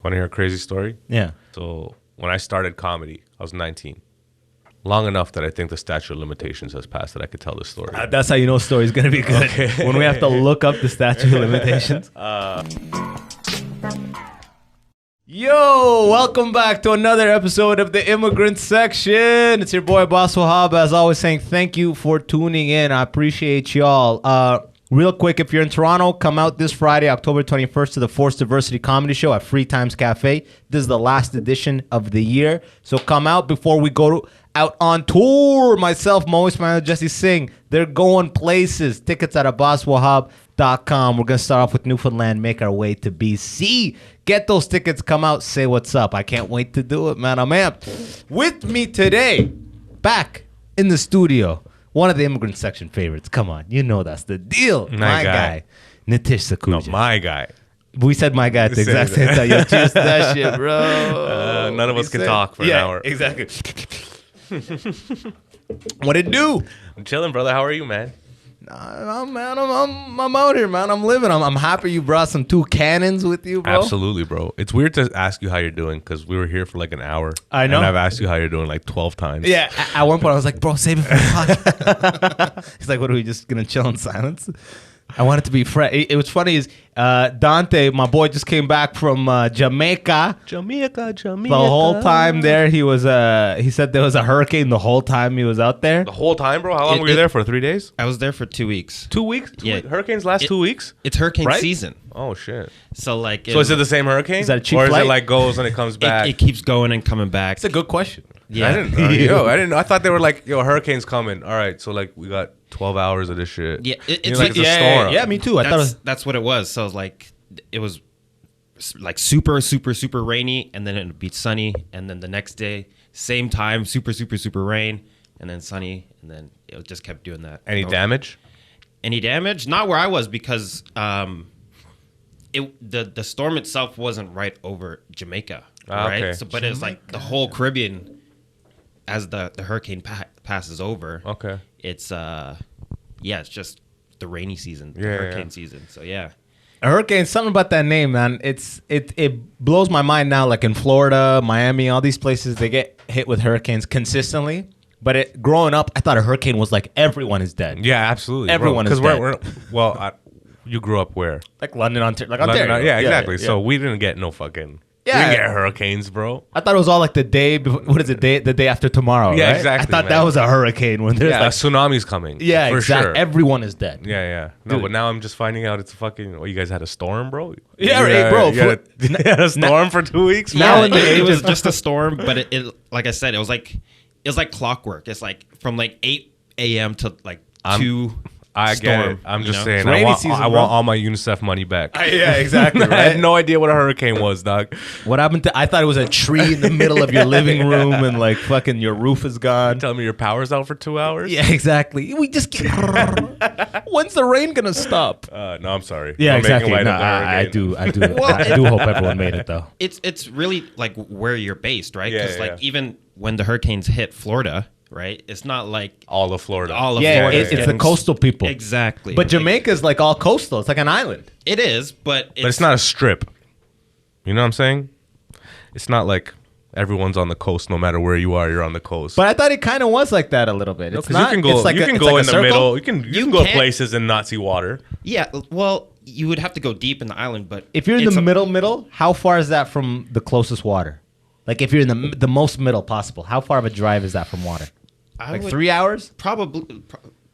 Want to hear a crazy story? Yeah. So when I started comedy, I was 19. Long enough that I think the statute of limitations has passed that I could tell this story. That's how you know a story's going to be good. Okay. When we have to look up the statute of limitations. Yo, welcome back to another episode of the Immigrant Section. It's your boy, Abbas Wahab, as always, saying thank you for tuning in. I appreciate y'all. Real quick, if you're in Toronto, come out this Friday, October 21st, to the Forced Diversity Comedy Show at Free Times Cafe. This is the last edition of the year. So come out before we go out on tour. Myself, Mo Ismail, Jesse Singh. They're going places. Tickets at abbaswahab.com. We're going to start off with Newfoundland, make our way to BC. Get those tickets, come out, say what's up. I can't wait to do it, man. I'm amped. With me today, back in the studio, one of the Immigrant Section favorites. Come on, you know that's the deal. My guy, Nitish Sakhuja. No, my guy. We said my guy at the exact same time. Yo, cheers to that shit, bro. None of us can talk for an hour. Exactly. What it do? I'm chilling, brother. How are you, man? I'm out here, man. I'm living. I'm happy you brought some two cannons with you, bro. Absolutely, bro. It's weird to ask you how you're doing because we were here for like an hour. I know. And I've asked you how you're doing like 12 times. Yeah. At one point, I was like, bro, save it for the podcast. He's like, what are we just going to chill in silence? I want it to be fresh. It was funny is Dante, my boy, just came back from Jamaica. Jamaica. The whole time there, he said there was a hurricane the whole time he was out there. The whole time, bro? How long were you there for? 3 days? I was there for 2 weeks. 2 weeks? Yeah. Hurricanes last 2 weeks? It's hurricane Right? season. Oh, shit. So like, So is it the same hurricane? Is that a cheap Or is flight? it like goes and it comes back? it keeps going and coming back. It's a good question. Yeah. I didn't know. I thought they were like, yo, hurricane's coming. All right, so like we got 12 hours of this shit. Yeah, You it's know, like it's a storm. Yeah, me too. I thought it was. That's what it was. So like, it was like super rainy, and then it would be sunny, and then the next day, same time, super rain, and then sunny, and then it just kept doing that. Any damage? Any damage? Not where I was because the storm itself wasn't right over Jamaica, right? Okay. So, but it's like the whole Caribbean, as the hurricane passes over. Okay. It's it's just the rainy season, the Yeah, hurricane season. So yeah. A hurricane, something about that name, man. It blows my mind now. Like in Florida, Miami, all these places, they get hit with hurricanes consistently. But growing up, I thought a hurricane was like everyone is dead. Yeah, absolutely. Everyone is dead. You grew up where? Like London, Ontario. Yeah, exactly. So we didn't get no fucking. Yeah. We didn't get hurricanes, bro. I thought it was all like the day before, what is it, the day after tomorrow, Yeah, right? exactly, I thought man. that was a hurricane when there's Yeah, a tsunamis coming. yeah, for exactly. sure. Everyone is dead. Yeah. No, Dude. but now I'm just finding out it's fucking. You guys had a storm, bro. Yeah, right, bro. You had a storm for 2 weeks. Now Yeah, in the age it was of- just a storm, but it like I said, it was like clockwork. It's like from like 8 a.m. to like 2. I get storm, it. I'm you just know? saying. It's I rainy want season, bro. all my UNICEF money back. Yeah, exactly. I had no idea what a hurricane was, dog. What happened to? I thought it was a tree in the middle of your living room and like fucking your roof is gone. Tell me your power's out for 2 hours. Yeah, exactly. We just when's the rain gonna stop? No, I'm sorry. Yeah, I'm making exactly. light No, of the I hurricane. do. I do hope everyone made it though. It's really like where you're based, right? Yeah, Because like yeah. even when the hurricanes hit Florida, right? It's not like All of Florida. all of Yeah, Florida. it's is the coastal people. Exactly. But Like, Jamaica's like all coastal. It's like an island. it is, but But it's not a strip. You know what I'm saying? It's not like everyone's on the coast. No matter where you are, you're on the coast. But I thought it kind of was like that a little bit. It's 'Cause not. you can go. It's like you a- can it's go like in a the circle. middle. You can go can't- places and not see water. Yeah, well, you would have to go deep in the island, but If you're in it's the a- middle, how far is that from the closest water? Like if you're in the most middle possible, how far of a drive is that from water? I Like would 3 hours?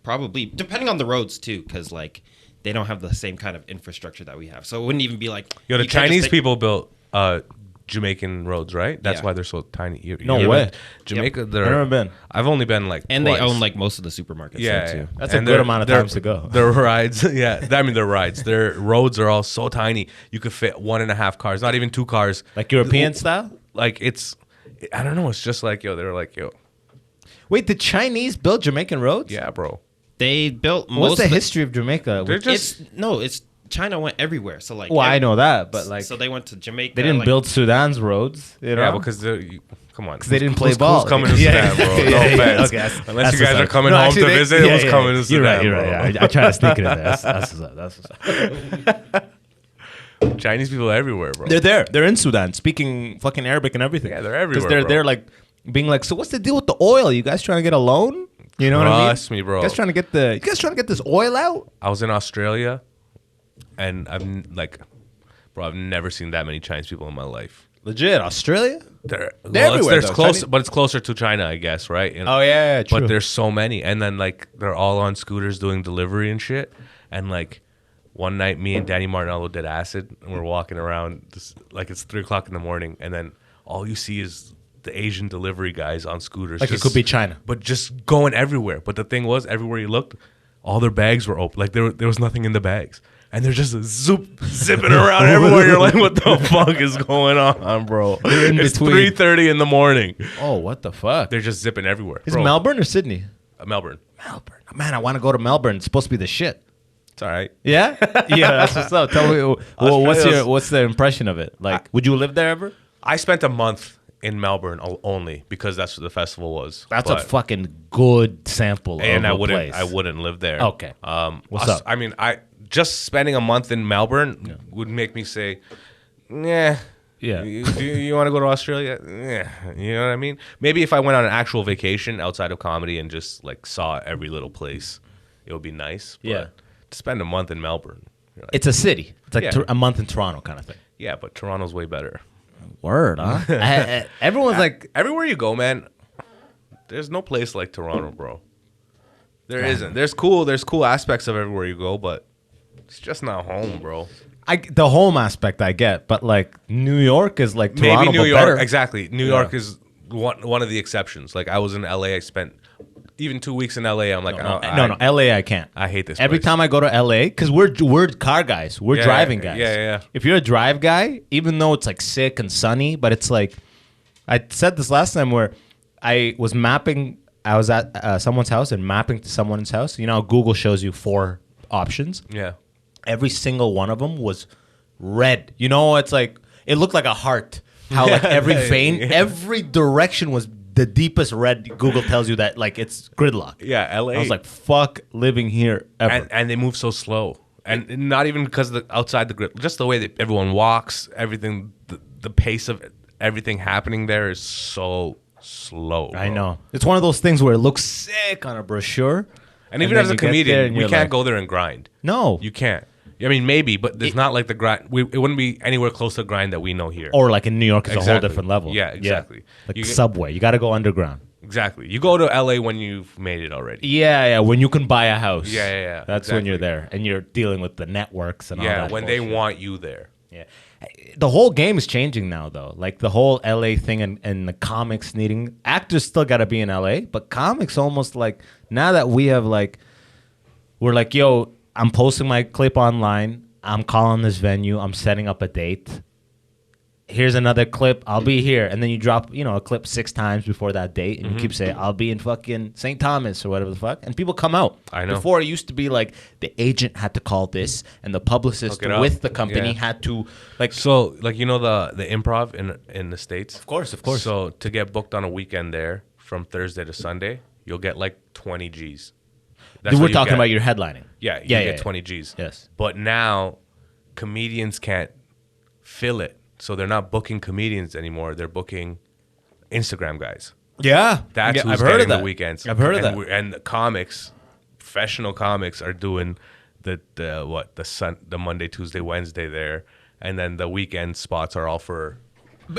probably depending on the roads too, because like they don't have the same kind of infrastructure that we have, so it wouldn't even be like Yo, the you can't just Chinese take- people built Jamaican roads, right? That's Yeah. why they're so tiny. No ever way. been- Jamaica, I've they're. never been. I've only been like. and twice. they own like most of the supermarkets Yeah, there too. yeah. That's a And good their- amount of their- times to go. Their rides, yeah. I mean, their rides. Their roads are all so tiny. You could fit 1.5 cars, not even 2 cars. Like European style? Like it's, I don't know. It's just like yo. They're like yo. Wait, the Chinese built Jamaican roads? Yeah, bro. They built most What's the of history of Jamaica? They're just. it's China went everywhere, so like Well, I know that, but like so they went to Jamaica. they didn't like, build Sudan's roads. You know? Yeah, because come on. they didn't play who's ball. coming to Yeah. Sudan, bro? No Yeah, yeah, offense. okay, that's- Unless that's you guys what's are up. coming No, home actually, to they- visit, yeah, who's yeah, coming to You're Sudan, right. You're bro? right. Yeah. I try to sneak it in there. That's what's up. That's what's up. Chinese people everywhere, bro. They're there. They're in Sudan, speaking fucking Arabic and everything. Yeah, they're everywhere, Because they're bro. they're like being like, so what's the deal with the oil? You guys trying to get a loan? You know what I mean? Trust me, bro. You guys trying to get this oil out? I was in Australia, and I'm like, bro, I've never seen that many Chinese people in my life. Legit, Australia? They're everywhere, There's though. close, Chinese- but it's closer to China, I guess, right? Oh yeah, true. But there's so many, and then like they're all on scooters doing delivery and shit. And like one night, me and Danny Martinello did acid, and we're walking around, like it's 3:00 in the morning, and then all you see is the Asian delivery guys on scooters. Like it could be China. but just going everywhere. But the thing was, everywhere you looked, all their bags were open. Like there was nothing in the bags. And they're just zipping around everywhere. You're like, what the fuck is going on, bro? It's between. 3:30 in the morning. Oh, what the fuck? They're just zipping everywhere. Is Bro, it Melbourne or Sydney? Melbourne. Melbourne. Man, I want to go to Melbourne. It's supposed to be the shit. It's all right. Yeah? Yeah, that's what's up. Tell me, what's the impression of it? Like, would you live there ever? I spent a month in Melbourne only because that's what the festival was. That's a But- fucking good sample and of I a wouldn't. place. I wouldn't live there. Okay. What's up? I mean, I just spending a month in Melbourne would make me say, yeah. Yeah. You want to go to Australia? Yeah. You know what I mean? Maybe if I went on an actual vacation outside of comedy and just like saw every little place, it would be nice. But Yeah. to spend a month in Melbourne, you're like, It's a city. It's like Yeah. a month in Toronto kind of thing. yeah, but Toronto's way better. Word, huh? Everyone's like, Everywhere you go, man, there's no place like Toronto, bro. There isn't. There's cool aspects of everywhere you go, but it's just not home, bro. the home aspect I get, but like New York is like Toronto, Maybe New but York, better. exactly. New York is one of the exceptions. Like I was in LA, I spent even 2 weeks in LA. I'm like, No, LA I can't. I hate this. Every place. time I go to LA, because we're car guys, we're Yeah, driving guys. yeah. If you're a drive guy, even though it's like sick and sunny, but it's like I said this last time where I was mapping. I was at someone's house and mapping to someone's house. You know, how Google shows you 4 options. Yeah. Every single one of them was red. You know, it's like it looked like a heart. How like every vein, every direction was the deepest red. Google tells you that like it's gridlock. Yeah, LA. I was like, fuck living here ever. and they move so slow, and not even because of the outside the grid, just the way that everyone walks, everything, the pace of everything happening there is so slow. I bro. know. It's one of those things where it looks sick on a brochure. And even then as a you get there comedian, and we you're can't like, go there and grind. No. You can't. I mean, maybe, but there's not like the grind. It wouldn't be anywhere close to the grind that we know here. Or like in New York, it's a whole Exactly. different level. Yeah, exactly. Like You get- subway. You got to go underground. Exactly. You go to LA when you've made it already. Yeah. When you can buy a house. Yeah. That's when you're there. And you're dealing with the networks and all Yeah, that. when they bullshit. want you there. Yeah. The whole game is changing now, though. Like the whole LA thing and the comics needing actors still got to be in LA, but comics almost like now that we have like, we're like, yo, I'm posting my clip online. I'm calling this venue. I'm setting up a date. Here's another clip. I'll be here. And then you drop, a clip 6 times before that date. And you keep saying, I'll be in fucking St. Thomas or whatever the fuck. And people come out. I know. Before it used to be like the agent had to call this and the publicist Hook it up. with the company Yeah. had to like. So, like, the improv in the States? Of course. So, to get booked on a weekend there from Thursday to Sunday, you'll get like 20 G's. That's We're what you talking get. about your headlining. Yeah, you Yeah, get yeah. 20 G's. Yes. But now, comedians can't fill it. So they're not booking comedians anymore. They're booking Instagram guys. Yeah. That's who's I've heard getting of that. the weekends. I've heard of and that. And the comics, professional comics, are doing the Monday, Tuesday, Wednesday there, and then the weekend spots are all for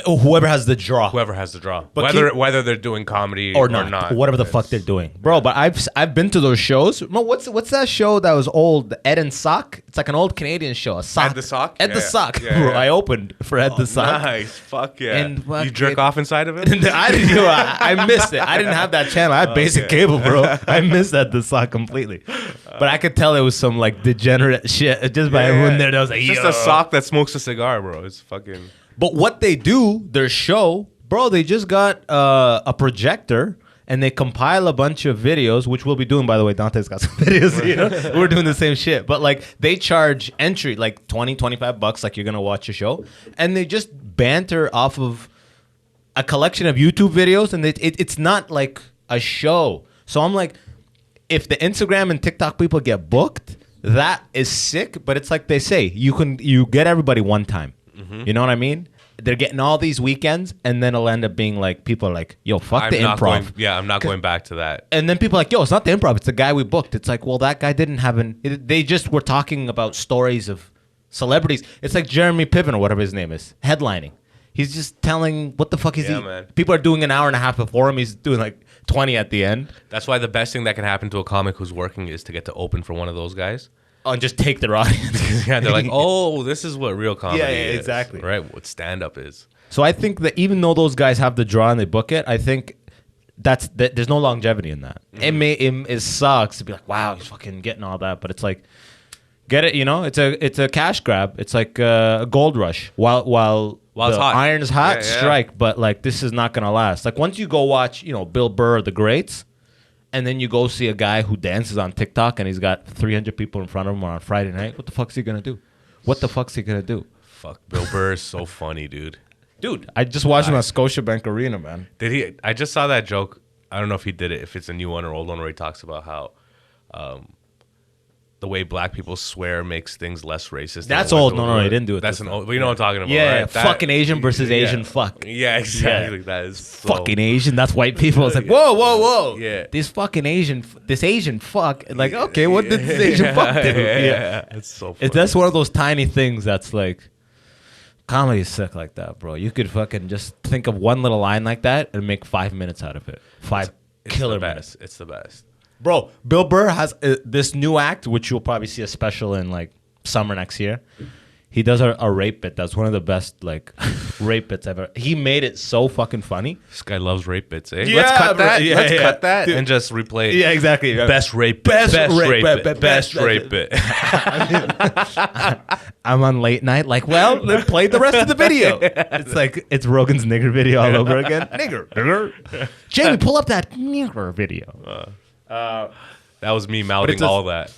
Whoever has the draw. whoever has the draw. But Whether they're doing comedy or not, whatever the fuck they're doing, bro. But I've been to those shows. No, what's that show that was old? Ed and Sock. It's like an old Canadian show. Ed the Sock? Ed the Yeah, Sock. yeah, Bro, yeah. I opened for Ed the Sock. Nice, fuck yeah. And you fuck jerk it. off inside of it? I didn't. I missed it. I didn't have that channel. I had basic Okay. cable, bro. I missed Ed the Sock completely. But I could tell it was some like degenerate shit just by everyone there. That was like, It's just yo. a sock that smokes a cigar, bro. It's fucking. But what they do, their show, bro, they just got a projector and they compile a bunch of videos, which we'll be doing, by the way. Dante's got some videos. We're doing the same shit. But like they charge entry like $20-$25 like you're going to watch a show. And they just banter off of a collection of YouTube videos. And it's not like a show. So I'm like, if the Instagram and TikTok people get booked, that is sick. But it's like they say, you get everybody one time. You know what I mean? They're getting all these weekends, and then it'll end up being like people are like, "Yo, fuck the improv." I'm not going back to that. And then people are like, "Yo, it's not the improv; it's the guy we booked." It's like, well, that guy didn't have they just were talking about stories of celebrities. It's like Jeremy Piven or whatever his name is, headlining. He's just telling what the fuck is he? Man. People are doing an hour and a half before him. He's doing like 20 at the end. That's why the best thing that can happen to a comic who's working is to get to open for one of those guys. Oh, and just take their audience. Yeah, they're like, oh, this is what real comedy is. Exactly. Right, what stand-up is. So I think that even though those guys have the draw and they book it, I think there's no longevity in that. It sucks to be like, wow, he's fucking getting all that, but it's like, get it, it's a cash grab. It's like a gold rush while it's the hot. iron is hot, Yeah. strike. But like this is not gonna last. Like once you go watch, Bill Burr, The Greats, and then you go see a guy who dances on TikTok and he's got 300 people in front of him on Friday night. What the fuck's he gonna do? Fuck, Bill Burr is so funny, dude. Dude, I just watched him at Scotiabank Arena, man. Did he? I just saw that joke. I don't know if he did it, if it's a new one or old one, where he talks about how the way black people swear makes things less racist. That's old. No, he didn't do it. That's this an time. old. But you know what I'm talking about, Yeah, right? fucking Asian versus Asian fuck. Yeah, exactly. Yeah. That is so, Fucking Asian. That's white people. It's like, whoa. Yeah. This Asian fuck. Like, okay, what did this Asian fuck do? Yeah. It's so funny. That's one of those tiny things that's like, comedy is sick like that, bro. You could fucking just think of one little line like that and make 5 minutes out of it. Five killer minutes. It's the best. Bro, Bill Burr has this new act, which you'll probably see a special in like summer next year. He does a rape bit. That's one of the best like rape bits ever. He made it so fucking funny. This guy loves rape bits, eh? Yeah, Let's cut bro. that. Yeah, Let's yeah. cut that Dude. and just replay. Yeah, exactly. Best rape bit. Best Best rape rape bit. bit. Best Best rape bit. I'm on late night. Like, well, then play the rest of the video. It's like it's Rogan's nigger video all over again. Nigger. Jamie, pull up that nigger video. That was me mouthing all that.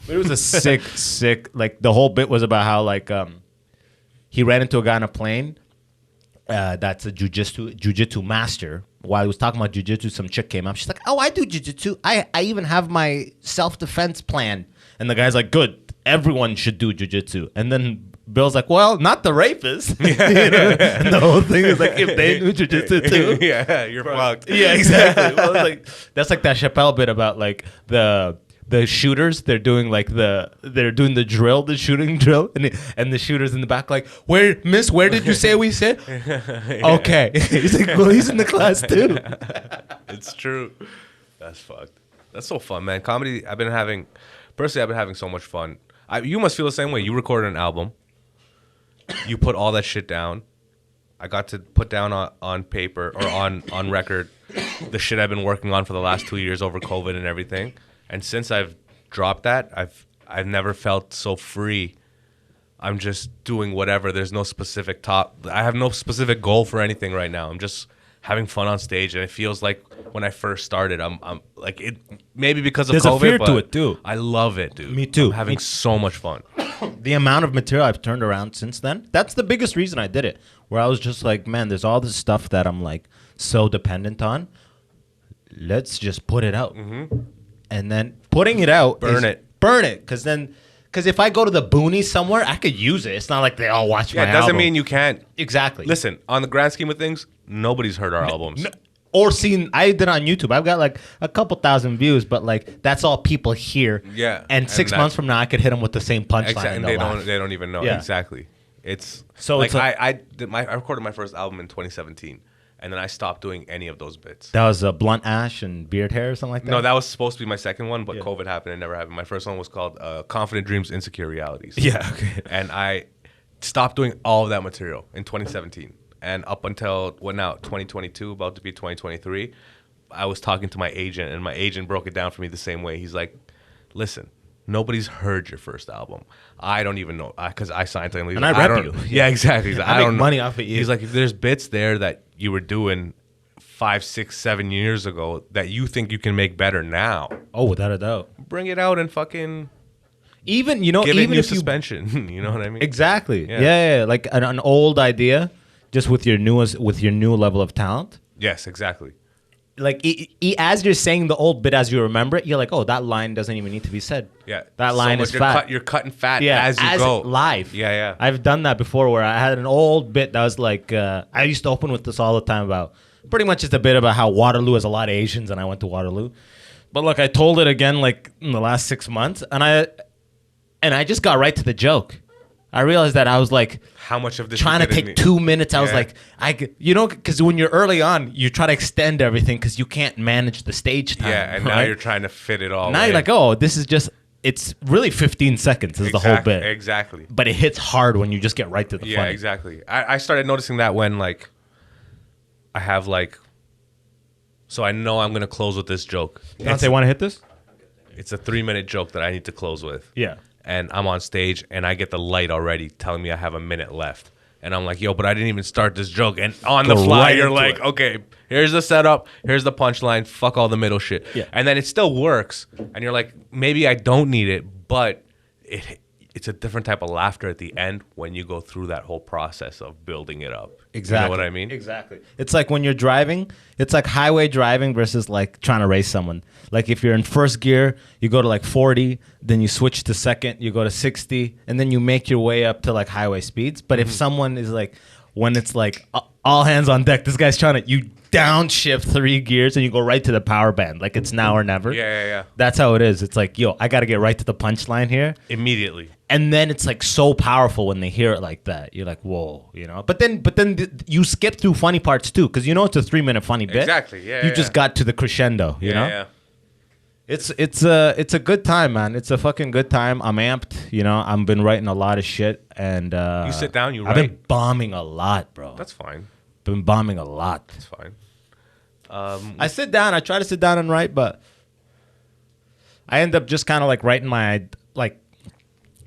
But it was a sick. Like the whole bit was about how like he ran into a guy on a plane. That's a jujitsu master. While he was talking about jujitsu, some chick came up. She's like, "Oh, I do jujitsu. I even have my self-defense plan." And the guy's like, "Good. Everyone should do jujitsu." And then Bill's like, "Well, not the rapists." And the whole thing is like, if they knew jujitsu too, Yeah, you're fucked. yeah, exactly. Well, it's like that's like that Chappelle bit about like the shooters. They're doing the drill, the shooting drill, and the shooters in the back like, where did you say we sit? Okay, he's like, well, he's in the class too. It's true. That's fucked. That's so fun, man. Comedy. I've been having so much fun. You must feel the same way. You recorded an album. You put all that shit down. I got to put down on paper or on record the shit I've been working on for the last 2 years over COVID and everything. And since I've dropped that, I've never felt so free. I'm just doing whatever. There's no specific I have no specific goal for anything right now. I'm just having fun on stage, and it feels like when I first started, I'm like it. Maybe because of There's COVID, a fear but to it too. I love it, dude. Me too. I'm having so much fun. The amount of material I've turned around since then, that's the biggest reason I did it. Where I was just like, man, there's all this stuff that I'm like so dependent on. Let's just put it out. And then putting it out, Burn it. Because if I go to the boonies somewhere, I could use it. It's not like they all watch my Yeah, it doesn't album. mean you can't. Exactly. Listen, on the grand scheme of things, nobody's heard our albums. Or seen, I did on YouTube. I've got like a couple thousand views, but like that's all people hear. Yeah, And and 6 that- months from now, I could hit them with the same punchline. Exactly, and and they'll they laugh. don't even know. Yeah. Exactly. It's So like it's like- I recorded my first album in 2017, and then I stopped doing any of those bits. That was a blunt ash and beard hair or something like that? No, that was supposed to be my second one, but Yeah. COVID happened and never happened. My first one was called Confident Dreams, Insecure Realities. Yeah, okay. And I stopped doing all of that material in 2017. And up until, 2022, about to be 2023, I was talking to my agent, and my agent broke it down for me the same way. He's like, listen, nobody's heard your first album. I don't even know, because I signed to him. And I rep you. Yeah, exactly. He's like, I I make don't know. money off of you. He's like, if there's bits there that you were doing 5, 6, 7 years ago that you think you can make better now, Oh, without a doubt. bring it out and fucking Even, give it even new if you suspension. You know what I mean? Exactly. Yeah. Yeah. Like an old idea, just with your new level of talent. Yes, exactly. like as you're saying the old bit, as you remember it, you're like, oh, that line doesn't even need to be said. Yeah. That line is fat. You're cutting fat Yeah, as you go. live. Yeah, yeah. I've done that before where I had an old bit that was like, I used to open with this all the time about, pretty much just a bit about how Waterloo has a lot of Asians and I went to Waterloo. But look, I told it again like in the last 6 months and I just got right to the joke. I realized that I was like, how much of this trying to take 2 minutes. I was like, because when you're early on, you try to extend everything because you can't manage the stage time. Yeah, and right? now you're trying to fit it all. Now you're like, oh, this is just, it's really 15 seconds is the whole bit. Exactly. But it hits hard when you just get right to the Yeah, funny. exactly. I started noticing that when like I have like, so I know I'm going to close with this joke. They want to hit this? It's a 3-minute joke that I need to close with. Yeah. And I'm on stage and I get the light already telling me I have a minute left. And I'm like, yo, but I didn't even start this joke. And on the fly, right you're into like, it. okay, here's the setup. Here's the punchline. Fuck all the middle shit. Yeah. And then it still works. And you're like, maybe I don't need it, but it's a different type of laughter at the end when you go through that whole process of building it up. Exactly. You know what I mean? Exactly. It's like when you're driving, it's like highway driving versus like trying to race someone. Like if you're in first gear, you go to like 40, then you switch to second, you go to 60, and then you make your way up to like highway speeds. But if someone is like, when it's like all hands on deck, this guy's trying to, you downshift 3 gears and you go right to the power band. Like it's now or never. Yeah. That's how it is. It's like, yo, I got to get right to the punchline here. Immediately. And then it's like so powerful when they hear it like that. You're like, whoa, you know. But then you skip through funny parts too, because you know it's a 3-minute funny bit. Exactly. Yeah. You just got to the crescendo. You know. Yeah. It's a good time, man. It's a fucking good time. I'm amped. You know, I've been writing a lot of shit, and You sit down, you I've write. been bombing a lot, bro. That's fine. Been bombing a lot. That's fine. I sit down. I try to sit down and write, but I end up just kind of like writing my like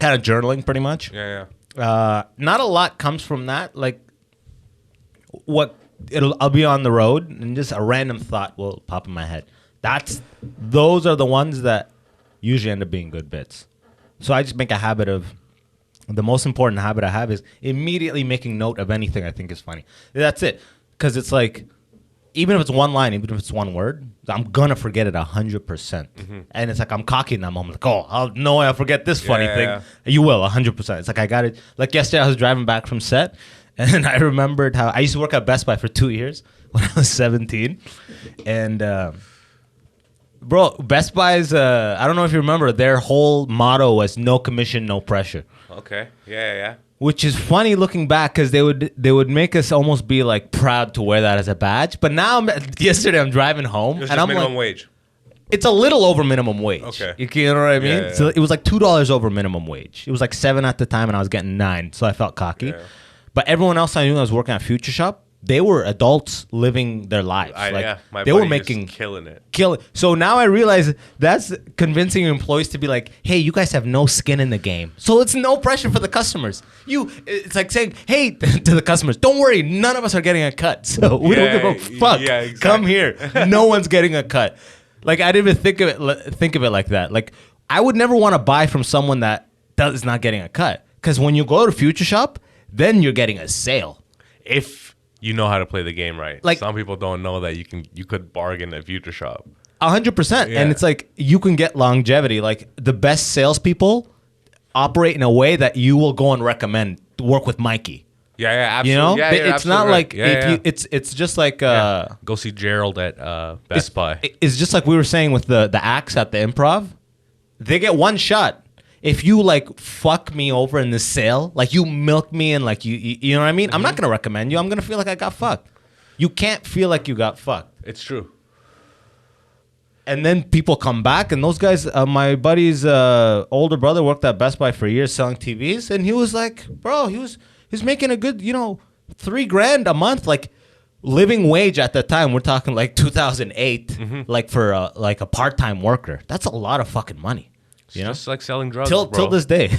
kind of journaling, pretty much. Yeah. Not a lot comes from that. Like, I'll be on the road and just a random thought will pop in my head. Those are the ones that usually end up being good bits. So I just make a habit of, the most important habit I have is immediately making note of anything I think is funny. That's it. Because it's like, even if it's one line, even if it's one word, I'm going to forget it 100%. And it's like, I'm cocky in that moment. Like, oh, I'll forget this funny thing. Yeah. You will, 100%. It's like, I got it. Like yesterday, I was driving back from set, and I remembered how I used to work at Best Buy for 2 years when I was 17. And, bro, Best Buy's, I don't know if you remember, their whole motto was no commission, no pressure. Okay. Yeah. Which is funny looking back because they would make us almost be like proud to wear that as a badge. But now, yesterday I'm driving home It was and just I'm minimum like, wage. it's a little over minimum wage. Okay. You know what I mean? Yeah. So it was like $2 over minimum wage. It was like 7 at the time and I was getting 9. So I felt cocky. Yeah. But everyone else I knew that was working at Future Shop, they were adults living their lives. My they were buddy making is killing it. So now I realize that's convincing your employees to be like, hey, you guys have no skin in the game. So it's no pressure for the customers. It's like saying, hey, to the customers, don't worry, none of us are getting a cut. So we don't give a fuck. Yeah, exactly. Come here. No one's getting a cut. Like I didn't even think of it like that. Like I would never want to buy from someone that is not getting a cut. Because when you go to Future Shop, then you're getting a sale. If you know how to play the game right. Like- some people don't know that you could bargain at Future Shop. 100%. Yeah. And it's like you can get longevity. Like the best salespeople operate in a way that you will go and recommend to work with Mikey. Yeah, absolutely. You know, Yeah, it's not absolutely like right. Yeah. it's just like Go see Gerald at Best Buy. It's just like we were saying with the acts at the Improv. They get one shot. If you like fuck me over in this sale, like you milk me and like you know what I mean? I'm not gonna recommend you. I'm gonna feel like I got fucked. You can't feel like you got fucked. It's true. And then people come back, and those guys, my buddy's older brother worked at Best Buy for years selling TVs, and he was like, bro, he was making a good, $3,000 a month, like living wage at the time. We're talking like 2008, like for like a part-time worker. That's a lot of fucking money. It's just like selling drugs, Till this day.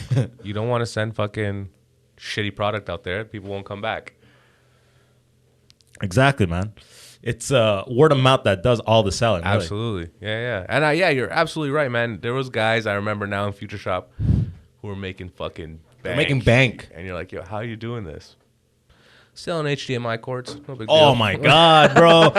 You don't want to send fucking shitty product out there. People won't come back. Exactly, man. It's word of mouth that does all the selling. Really. Absolutely. Yeah. And you're absolutely right, man. There was guys I remember now in Future Shop who were making fucking bank. They're making bank. And you're like, yo, how are you doing this? selling HDMI cords. No big deal. Oh my god, bro.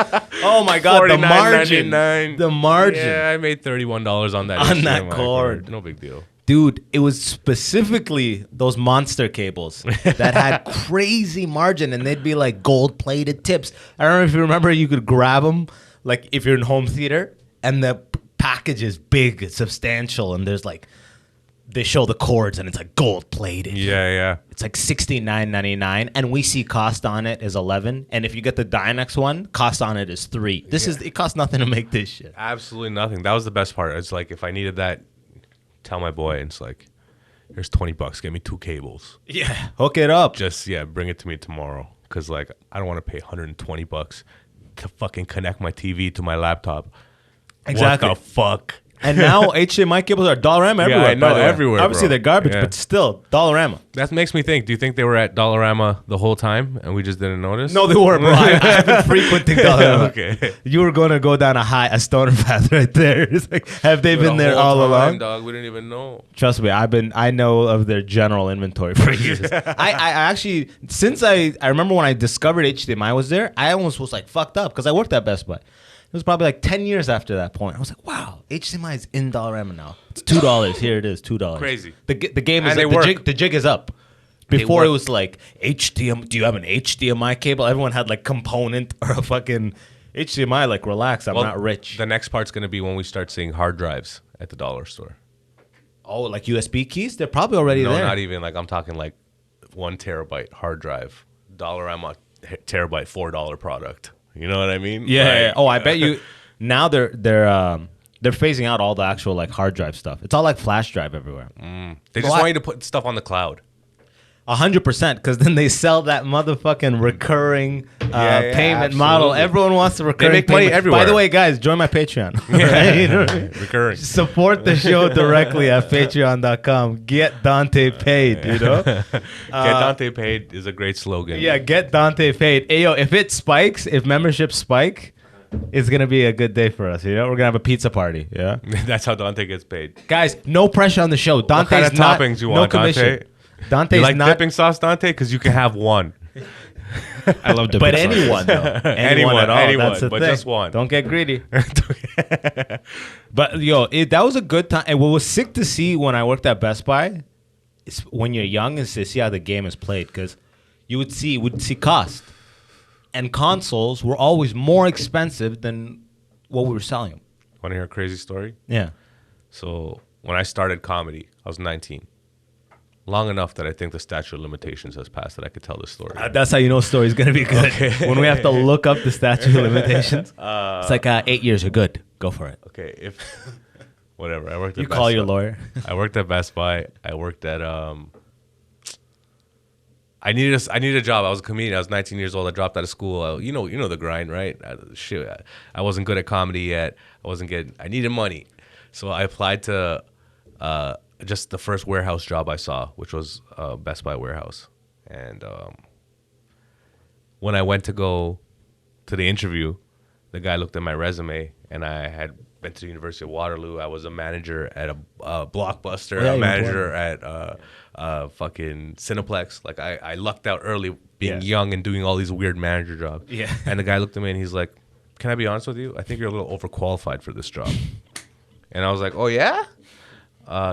Oh my god, the margin. $49.99. The margin. Yeah, I made $31 on that. On that HDMI cord. No big deal. Dude, it was specifically those monster cables that had crazy margin, and they'd be like gold-plated tips. I don't know if you remember, you could grab them, like if you're in home theater, and the package is big, it's substantial, and there's like, they show the cords, and it's like gold-plated. Yeah. It's like $69.99, and we see cost on it is $11, and if you get the Dynex one, cost on it is $3. It costs nothing to make this shit. Absolutely nothing. That was the best part. It's like if I needed that, tell my boy, and it's like, here's $20. Get me 2 cables. Yeah, hook it up. Just bring it to me tomorrow. Cause like I don't want to pay $120 to fucking connect my TV to my laptop. Exactly. What the fuck? And now HDMI cables are Dollarama everywhere. I know, by the way. everywhere, Obviously bro. they're garbage, Yeah. but still Dollarama. That makes me think. Do you think they were at Dollarama the whole time and we just didn't notice? No, they were, bro. I've been frequenting Dollarama. Okay. You were going to go down a stoner path right there. It's like, have they been The there whole all time, along? dog. We didn't even know. Trust me, I know of their general inventory for years. I actually, since I remember when I discovered HDMI was there, I almost was like fucked up because I worked at Best Buy. It was probably like 10 years after that point. I was like, wow, HDMI is in Dollarama now. It's $2. Here it is, $2. Crazy. The game is And they like, work. the jig is up. Before it work. was like HDMI. Do you have an HDMI cable? Everyone had like component or a fucking HDMI. Like, relax, I'm not rich. The next part's gonna be when we start seeing hard drives at the dollar store. Oh, like USB keys? They're probably already No, there. not even. Like I'm talking like 1 terabyte hard drive. Dollarama terabyte $4 product. You know what I mean? Yeah. Like, Oh, I bet you. Now they're phasing out all the actual like hard drive stuff. It's all like flash drive everywhere. they just want you to put stuff on the cloud. 100%, because then they sell that motherfucking recurring payment model. absolutely. Everyone wants the recurring make money payment. everywhere. By the way, guys, join my Patreon. Right? You know what I mean? Recurring. Support the show directly at patreon.com. Get Dante paid, you know? Get Dante paid is a great slogan. Yeah, get Dante paid. Hey, yo, if it spikes, if memberships spike, it's going to be a good day for us, you know? We're going to have a pizza party, yeah? That's how Dante gets paid. Guys, no pressure on the show. Dante's kind of not, toppings you no want, Dante? commission. Dante's You like not, dipping sauce, Dante? Because you can have one. I love dipping but sauce. anyone, though. Anyone at all. anyone, That's the but thing. just one. Don't get greedy. But, yo, that was a good time. And what was sick to see when I worked at Best Buy is when you're young is to see how the game is played. Because you would see cost. And consoles were always more expensive than what we were selling them. Want to hear a crazy story? Yeah. So when I started comedy, I was 19. Long enough that I think the statute of limitations has passed that I could tell this story. That's how you know a story's going to be good. When we have to look up the statute of limitations. It's like 8 years are good. Go for it. Okay, if whatever. I worked at You Best call your Buy. lawyer. I worked at Best Buy. I worked at I needed a job. I was a comedian. I was 19 years old. I dropped out of school. You know the grind, right? I wasn't good at comedy yet. I needed money. So I applied to just the first warehouse job I saw, which was Best Buy warehouse. And when I went to go to the interview, the guy looked at my resume, and I had been to the University of Waterloo. I was a manager at a Blockbuster, Yeah, a you manager at fucking Cineplex. Like I lucked out early being young and doing all these weird manager jobs. Yeah. And the guy looked at me and he's like, "Can I be honest with you? I think you're a little overqualified for this job." And I was like, "Oh yeah?"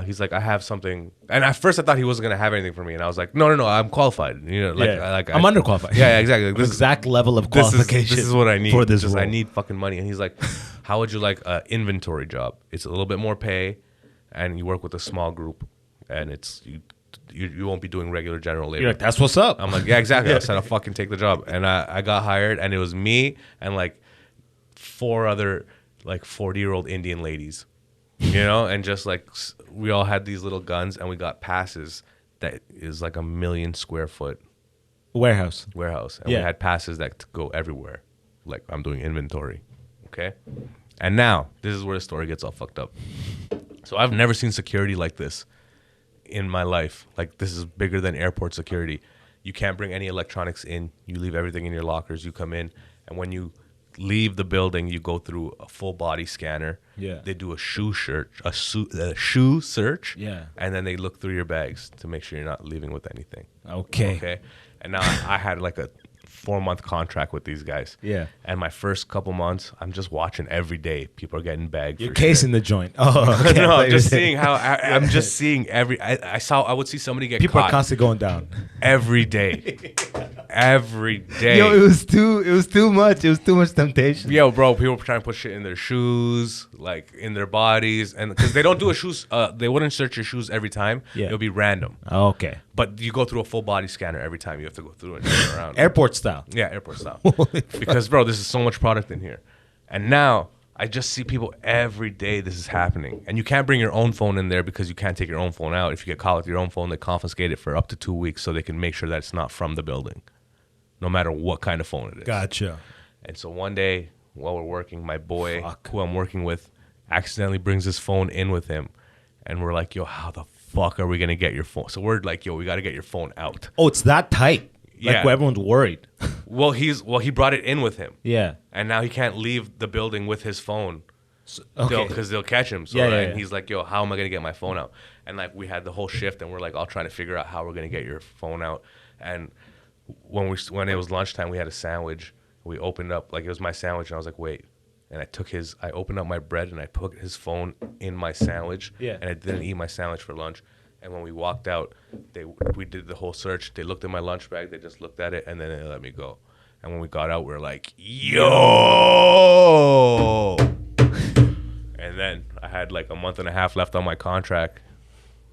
He's like, "I have something," and at first I thought he wasn't gonna have anything for me, and I was like, "No, I'm qualified. You know, I'm underqualified. Yeah, exactly. Like, Exact level of qualification. This is what I need for this Just, I role. need fucking money." And he's like, "How would you like an inventory job? It's a little bit more pay, and you work with a small group, and it's you won't be doing regular general labor." You're like, that's what's up. I'm like, "Yeah, exactly." I said, "I'll fucking take the job," and I got hired, and it was me and like 4 other like 40-year-old Indian ladies. You know, and just like we all had these little guns, and we got passes that is like 1 million square foot Warehouse. warehouse, and Yeah. we had passes that go everywhere. Like I'm doing inventory, okay. And now this is where the story gets all fucked up. So I've never seen security like this in my life. Like this is bigger than airport security. You can't bring any electronics in. You leave everything in your lockers. You come in, and when you leave the building, you go through a full body scanner. Yeah. They do a shoe search, shoe search. Yeah. And then they look through your bags to make sure you're not leaving with anything. Okay. Okay. And now I had like a 4-month contract with these guys. Yeah. And my first couple months, I'm just watching every day. People are getting bagged. You're for casing the joint. Oh, okay. no, I thought I'm you just were seeing how I'm just seeing every. I would see somebody get people are caught constantly going down. every day, every day. Yo, it was too much. It was too much temptation. Yo, bro, people were trying to put shit in their shoes, like in their bodies, and because they don't do a shoes, they wouldn't search your shoes every time. Yeah. It'll be random. Okay. But you go through a full body scanner every time. You have to go through and turn around. Airport style. Yeah, airport style. Because, bro, this is so much product in here. And now I just see people every day this is happening. And you can't bring your own phone in there because you can't take your own phone out. If you get caught with your own phone, they confiscate it for up to 2 weeks so they can make sure that it's not from the building, no matter what kind of phone it is. Gotcha. And so one day while we're working, my boy, who I'm working with, accidentally brings his phone in with him. And we're like, yo, how the fuck are we going to get your phone? So we're like, yo, we got to get your phone out. Oh, it's that tight. Like Yeah. where everyone's worried. Well, he brought it in with him. Yeah. And now he can't leave the building with his phone Okay. because they'll catch him. So Yeah, yeah, and yeah. he's like, yo, how am I going to get my phone out? And like we had the whole shift and we're like all trying to figure out how we're going to get your phone out. And when it was lunchtime, we had a sandwich. We opened up, like it was my sandwich. And I was like, wait. And I opened up my bread and I put his phone in my sandwich. Yeah. And I didn't eat my sandwich for lunch. And when we walked out, we did the whole search. They looked at my lunch bag. They just looked at it, and then they let me go. And when we got out, we were like, yo! And then I had like a month and a half left on my contract.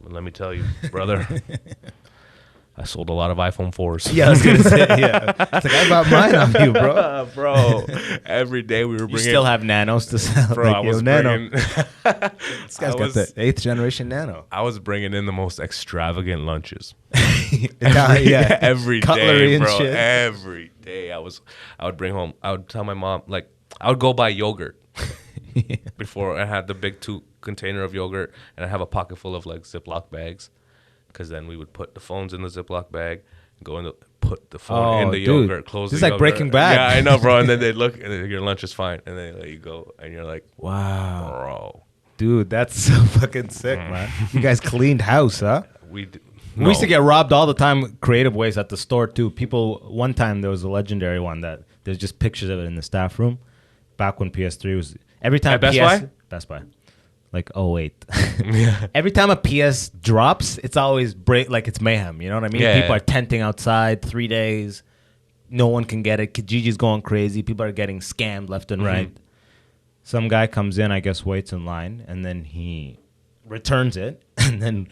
And let me tell you, brother, I sold a lot of iPhone 4s. Yeah, I was gonna say, yeah. It's like I bought mine off you, bro. Bro, every day we were You bringing... still have nanos to sell. Bro, like, I yo, was nano. bringing... This guy's got the 8th generation nano. I was bringing in the most extravagant lunches. Yeah, Every cutlery day, and bro. shit. Every day, I would bring home. I would tell my mom, like, I would go buy yogurt before I had the big 2 container of yogurt, and I have a pocket full of like Ziploc bags, because then we would put the phones in the Ziploc bag, put the phone in the yogurt, close This is the like yogurt. Breaking Bad. Yeah, I know, bro. And then they look, and your lunch is fine, and they let you go, and you're like, Wow. bro, Dude, that's so fucking sick, man. You guys cleaned house, huh? we We used to get robbed all the time, creative ways at the store too. People, one time there was a legendary one that there's just pictures of it in the staff room. Back when PS3 was every time At Best Buy? Best Buy, like oh wait, Yeah. every time a PS drops, it's always like it's mayhem. You know what I mean? Yeah, People yeah. are tenting outside 3 days. No one can get it. Kijiji's going crazy. People are getting scammed left and right. Some guy comes in, I guess, waits in line, and then he returns it, and then.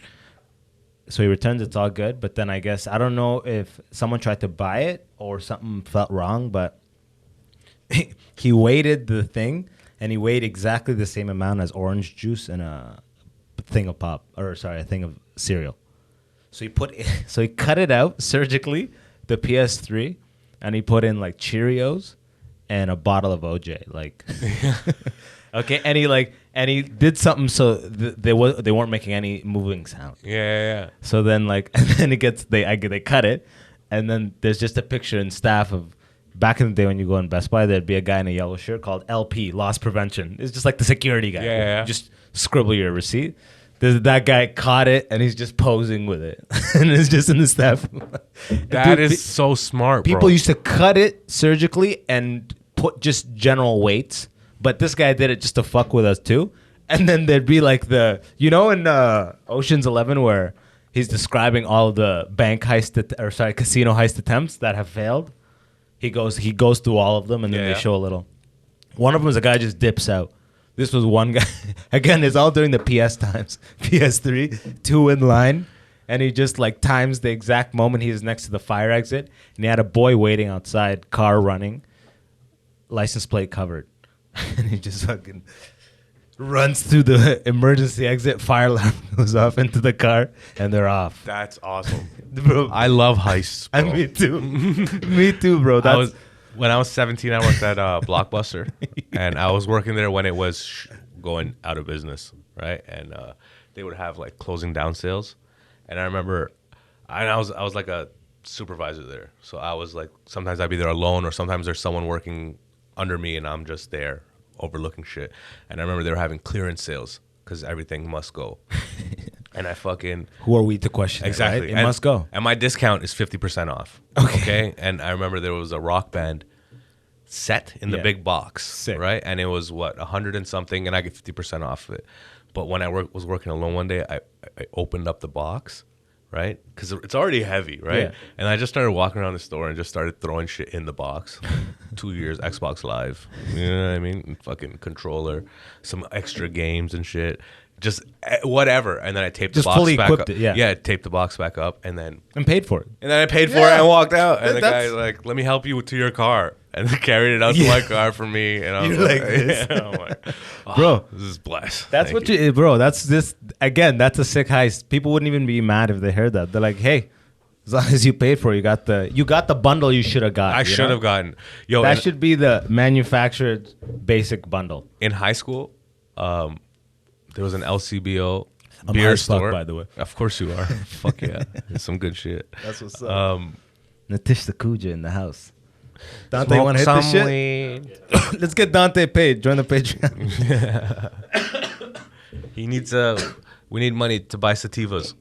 So he returns, it's all good. But then I guess, I don't know if someone tried to buy it or something felt wrong, but he weighted the thing, and he weighed exactly the same amount as orange juice in a thing of a thing of cereal. So he cut it out surgically, the PS3, and he put in like Cheerios and a bottle of OJ. Like, okay, and he did something so they weren't making any moving sound. Yeah. So then and then they cut it, and then there's just a picture in staff of back in the day when you go in Best Buy, there'd be a guy in a yellow shirt called LP, Loss Prevention. It's just like the security guy. Yeah. Just scribble your receipt. That guy caught it and he's just posing with it, and it's just in the staff. That is so smart, bro. People used to cut it surgically and put just general weights. But this guy did it just to fuck with us too. And then there'd be like in Ocean's 11 where he's describing all the casino heist attempts that have failed. He goes through all of them, and then they show a little. One of them is a guy just dips out. This was one guy. Again, it's all during the PS times. PS3, 2 in line. And he just times the exact moment he is next to the fire exit. And he had a boy waiting outside, car running, license plate covered. And he just fucking runs through the emergency exit, fire alarm goes off into the car, and they're off. That's awesome. Bro, I love heists, bro. me too. Me too, bro. When I was 17, I worked at Blockbuster, and I was working there when it was going out of business, right? And they would have closing down sales, and I remember, I was like a supervisor there, so I was sometimes I'd be there alone, or sometimes there's someone working under me, and I'm just there overlooking shit. And I remember they were having clearance sales because everything must go. And I fucking Who are we to question exactly. it, right? It And- must go. And my discount is 50% off. Okay. And I remember there was a rock band set in the Yeah. big box, Sick. right? And it was what 100 and something, and I get 50% off of it. But when I was working alone one day, I opened up the box, right? Because it's already heavy, right? Yeah. And I just started walking around the store and just started throwing shit in the box. 2 years Xbox Live, you know what I mean? Fucking controller, some extra games and shit. Just whatever. And then I taped the Just box fully back equipped up. it, yeah. Yeah, taped the box back up, and then And paid for it. I paid for it and walked out. And the guy like, let me help you to your car. And then carried it out to my car for me. And I was You're like, like this. yeah, I'm like, oh, Bro. this is blessed. That's Thank what you, bro. That's this again. That's a sick heist. People wouldn't even be mad if they heard that. They're like, hey, as long as you paid for it, you got the bundle you should have got. I should have gotten. Yo, That should be the manufactured basic bundle. in high school, there was an LCBO I'm beer high as fuck, store. by the way. Of course you are. Fuck yeah. It's some good shit. That's what's up. Nitish Sakhuja in the house. Dante, you want to hit this shit? Let's get Dante paid. Join the Patreon. He needs we need money to buy sativas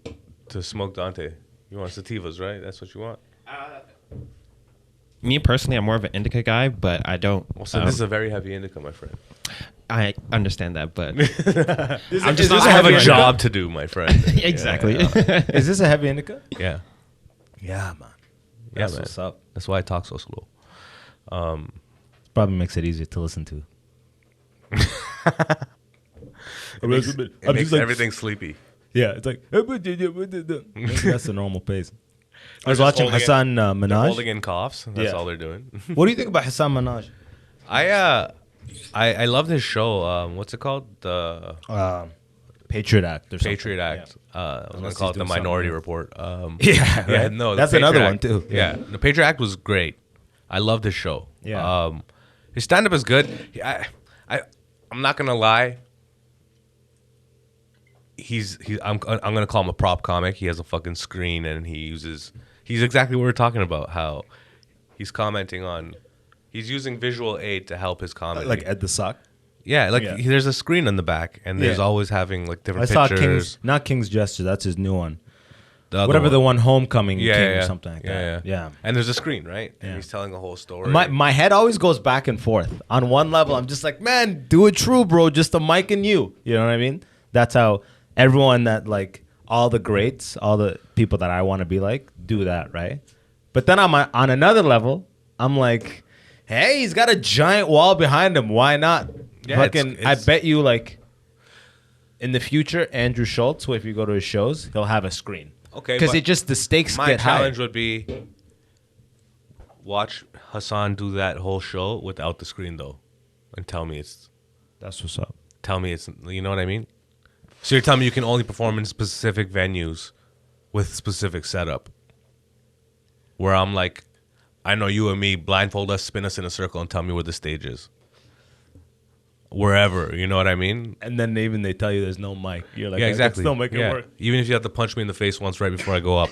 to smoke Dante. You want sativas, right? That's what you want. Me personally, I'm more of an indica guy, but I don't. Well, so this is a very heavy indica, my friend. I understand that, but I'm just I have a job to do, my friend. exactly. Is this a heavy indica? Yeah. Yeah, man. Yeah, That's man. what's up. That's why I talk so slow. Probably makes it easier to listen to. It makes everything sleepy. Yeah, it's like that's the normal pace. I was just watching holding Hassan They're Minaj. holding in coughs. That's Yeah. all they're doing. What do you think about Hassan Minaj? I loved his show. What's it called? The Patriot Act. Or Patriot Act. I was gonna Unless call he's it the doing Minority something. Report. Yeah, Yeah, right. no, the That's Patriot another one Act- too. Yeah, the Patriot Act was great. I loved his show. Yeah. His stand-up is good. I'm not gonna lie. I'm gonna call him a prop comic. He has a fucking screen and he's exactly what we're talking about. How he's commenting on, he's using visual aid to help his comedy. Like Ed the Sock. Yeah, like Yeah. there's a screen on the back, and there's Yeah. always having like I different saw pictures. King's Gesture. That's his new one. The other Whatever the one, Homecoming yeah, King yeah, or something like that. Yeah. And there's a screen, right? And Yeah. he's telling a whole story. My head always goes back and forth. On one level, I'm just like, man, do it true, bro. Just a mic and you. You know what I mean? That's how everyone that like all the greats, all the people that I want to be like, do that, right? But then on another level, I'm like, hey, he's got a giant wall behind him. Why not? Yeah, Fucking, I it's- bet you like in the future, Andrew Schultz, if you go to his shows, he'll have a screen. Okay, Because but it just the stakes my get high. challenge would be watch Hassan do that whole show without the screen though, and tell me it's you know what I mean? So you're telling me you can only perform in specific venues with specific setup. Where I'm like, I know you and me, blindfold us, spin us in a circle, and tell me where the stage is. Wherever, you know what I mean? And then even they tell you there's no mic. You're like, Yeah, I can exactly. still make it Yeah. work. Even if you have to punch me in the face once right before I go up,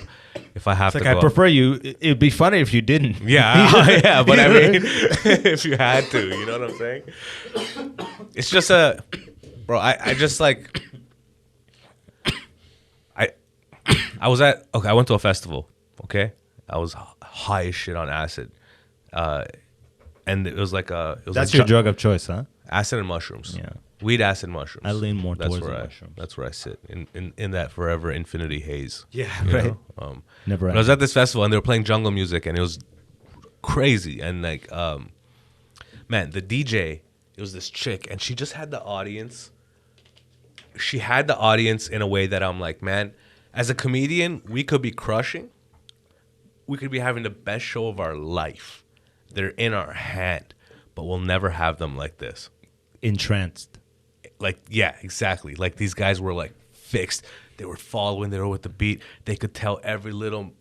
if I have It's to like, go I up. prefer you. It'd be funny if you didn't. Yeah, yeah, but I mean, if you had to, you know what I'm saying? It's just bro. I just like, I went to a festival. Okay, I was high as shit on acid, and it was like That's your drug of choice, huh? acid and mushrooms. Yeah. Weed, acid, mushrooms. I lean more That's towards where the I, mushrooms. That's where I sit in that forever infinity haze. Yeah, you right. know? Never But I was at this festival and they were playing jungle music and it was crazy. And like, man, the DJ, it was this chick and she just had the audience. She had the audience in a way that I'm like, man, as a comedian, we could be crushing. We could be having the best show of our life. They're in our hand, but we'll never have them like this. Entranced. Like, yeah, exactly. Like these guys were like fixed. They were following. They were with the beat. They could tell every little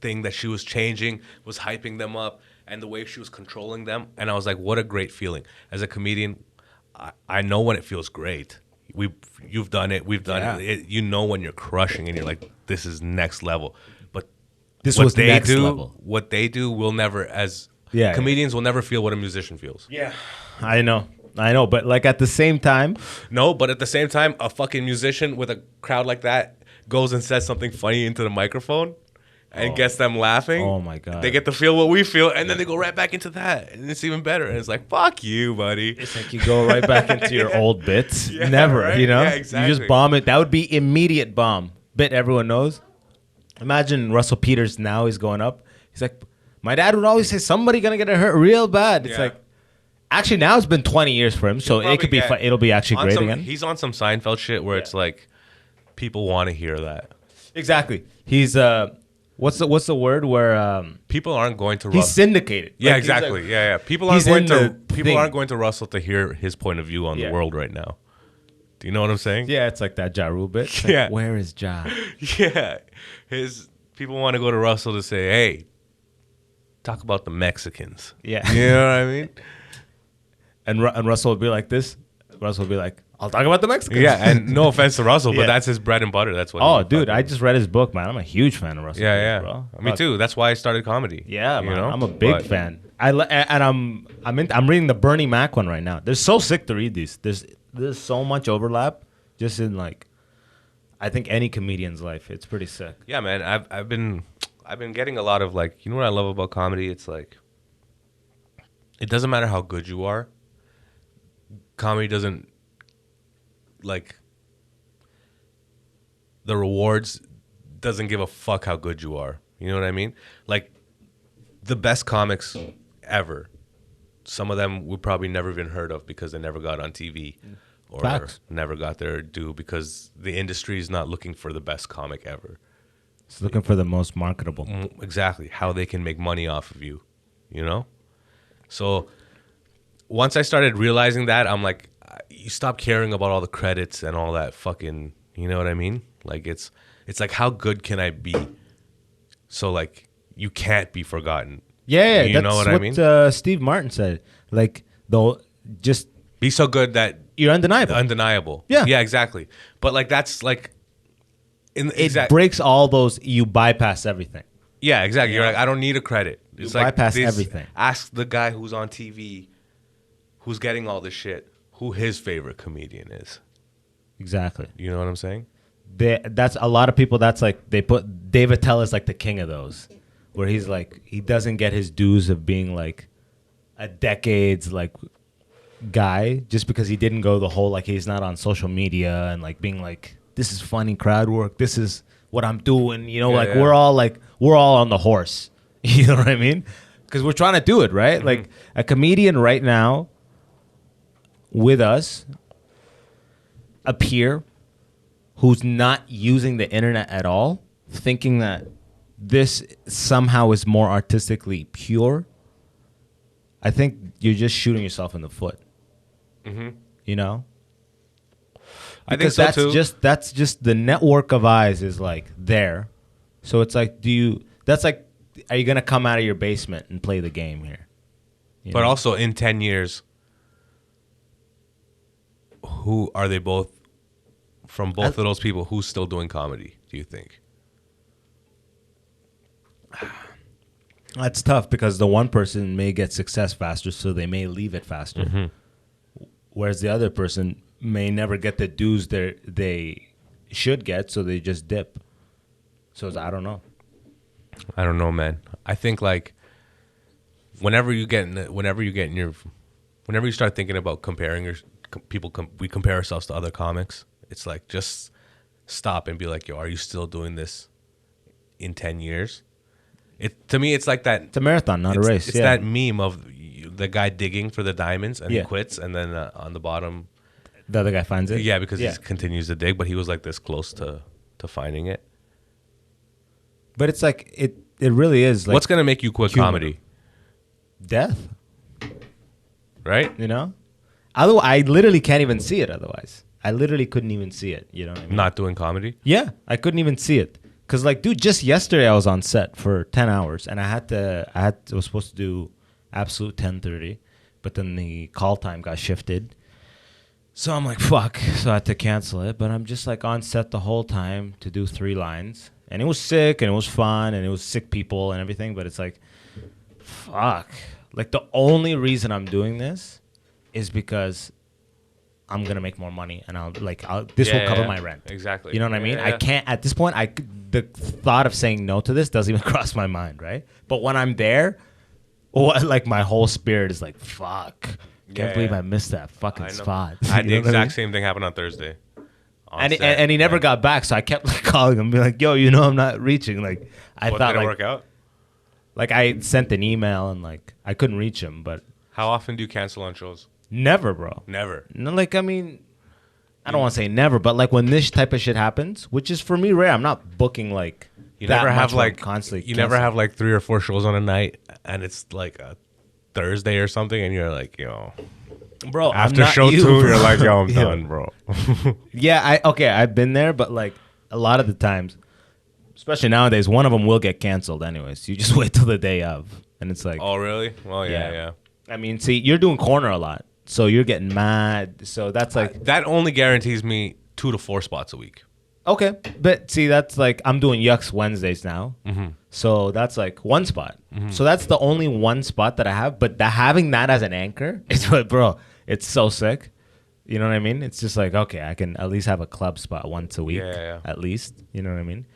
thing that she was changing, was hyping them up, and the way she was controlling them. And I was like, what a great feeling. As a comedian, I know when it feels great. You've done it. We've done it. You know when you're crushing and you're like, this is next level. But This what was they next do, level. what they do, will never, as Yeah, comedians will never feel what a musician feels. Yeah, I know. I know, but like at the same time, No, but at the same time, a fucking musician with a crowd like that goes and says something funny into the microphone and gets them laughing. Oh my God. They get to feel what we feel, and then they go right back into that, and it's even better. And it's like, fuck you, buddy. it's like you go right back into your old bits. Yeah, Never, right? you know? Yeah, You exactly. just bomb it. That would be immediate bomb. Bit everyone knows. Imagine Russell Peters now is going up. He's like, my dad would always say somebody gonna get hurt real bad. It's Yeah. like, actually now it's been 20 years for him, so it could be Probably it'll be actually on great some- again. He's on some Seinfeld shit where it's like, people want to hear that. Exactly. He's what's the word where People aren't going to he's Russell. syndicated. Yeah, Like, he's exactly. like- Yeah. People he's aren't going in to the people thing. aren't going to Russell to hear his point of view on Yeah. the world right now. Do you know what I'm saying? Yeah, it's like that Ja Rule bit. It's like, Yeah. where is Ja? Yeah. His people want to go to Russell to say, "Hey, talk about the Mexicans." Yeah. You know what I mean? And Russell would be like this. Russell would be like, I'll talk about the Mexicans. Yeah, and no offense to Russell, but Yeah. that's his bread and butter. That's what. Oh, he dude, I fucking- just read his book, man. I'm a huge fan of Russell. Yeah, Peters, yeah. bro. Me Fuck. too. That's why I started comedy. Yeah, you man. know? I'm a big But- fan. I'm reading the Bernie Mac one right now. They're so sick to read these. There's so much overlap, just in like, I think any comedian's life. It's pretty sick. Yeah, man. I've been getting a lot of like, you know what I love about comedy? It's like, it doesn't matter how good you are. Comedy doesn't like the rewards doesn't give a fuck how good you are. You know what I mean? Like the best comics ever. Some of them we probably never even heard of because they never got on TV or Facts. never got their due because the industry is not looking for the best comic ever. It's looking for the most marketable. Exactly how they can make money off of you, you know? So once I started realizing that, I'm like, you stop caring about all the credits and all that fucking, you know what I mean? Like it's like, how good can I be? So like, you can't be forgotten. Yeah, You that's know what I mean? Steve Martin said. Like, though, just Be so good that you're undeniable. undeniable. Yeah. Yeah, exactly. But like, that's like, It breaks all those. You bypass everything. Yeah, exactly. You're Yeah. like, I don't need a credit. It's You like bypass this- everything. Ask the guy who's on TV, who's getting all this shit, who his favorite comedian is. Exactly. You know what I'm saying? That's a lot of people. That's like they put Dave Attell as like the king of those, where he's like he doesn't get his dues of being like a decades like guy just because he didn't go the whole like he's not on social media and like being like this is funny crowd work. This is what I'm doing. You know, Yeah, like yeah. we're all on the horse. You know what I mean? Because we're trying to do it right. Mm-hmm. Like a comedian right now with us, a peer who's not using the internet at all, thinking that this somehow is more artistically pure, I think you're just shooting yourself in the foot. You know? I think Because so too. that's just the network of eyes is like there. So it's like, are you gonna come out of your basement and play the game here? You But know? also in 10 years, who are they both, from both of those people, who's still doing comedy, do you think? That's tough because the one person may get success faster, so they may leave it faster. Whereas the other person may never get the dues they should get, so they just dip. So I don't know. I don't know, man. I think like whenever you start thinking about comparing we compare ourselves to other comics. It's like just stop and be like, yo, are you still doing this in 10 years? To me, it's like that. It's a marathon, not a race. It's yeah. that meme of the guy digging for the diamonds and Yeah. he quits, and then on the bottom, The other guy finds it. yeah, because he continues to dig, but he was like this close to finding it. But it's like it really is like What's gonna make you quit humor. comedy, death. right? You know. Otherwise, I literally can't even see it. Otherwise, I literally couldn't even see it. You know what I mean? Not doing comedy. Yeah, I couldn't even see it. Cause like, dude, just yesterday I was on set for 10 hours and I was supposed to do absolute 10:30, but then the call time got shifted. So I'm like, fuck. So I had to cancel it. But I'm just like on set the whole time to do 3 lines. And it was sick and it was fun and it was sick people and everything. But it's like, fuck. Like the only reason I'm doing this is because I'm gonna make more money, and this will cover my rent. Exactly. You know what I mean? Yeah. I can't at this point. The thought of saying no to this doesn't even cross my mind, right? But when I'm there, like my whole spirit is like, fuck. Can't believe I missed that fucking spot. I had the You know what exact mean? same thing happen on Thursday. And he never got back, so I kept like calling him, be like, "Yo, I'm not reaching." Like I thought, did it like, work out? like I sent an email and like I couldn't reach him, but How often do you cancel on shows? never, bro. Never. No, like I mean, I don't want to say never, but like when this type of shit happens, which is for me rare, I'm not booking like You that never have much where I'm like constantly. You never canceling. have like 3 or 4 shows on a night, and it's like a Thursday or something, and you're like, bro. I'm after not show you, 2, bro. you're like, I'm Yeah. done, bro. Yeah, I've been there, but like a lot of the times, especially nowadays, one of them will get canceled anyways. You just wait till the day of, and it's like, Oh, really? Well, yeah. I mean, see, you're doing corner a lot, so you're getting mad. So that's like That only guarantees me 2 to 4 spots a week. okay, but see, that's like I'm doing Yucks Wednesdays now, so that's like one spot. So that's the only one spot that I have. But having that as an anchor, it's what, bro. It's so sick. You know what I mean? It's just like, okay, I can at least have a club spot once a week, Yeah. at least. You know what I mean?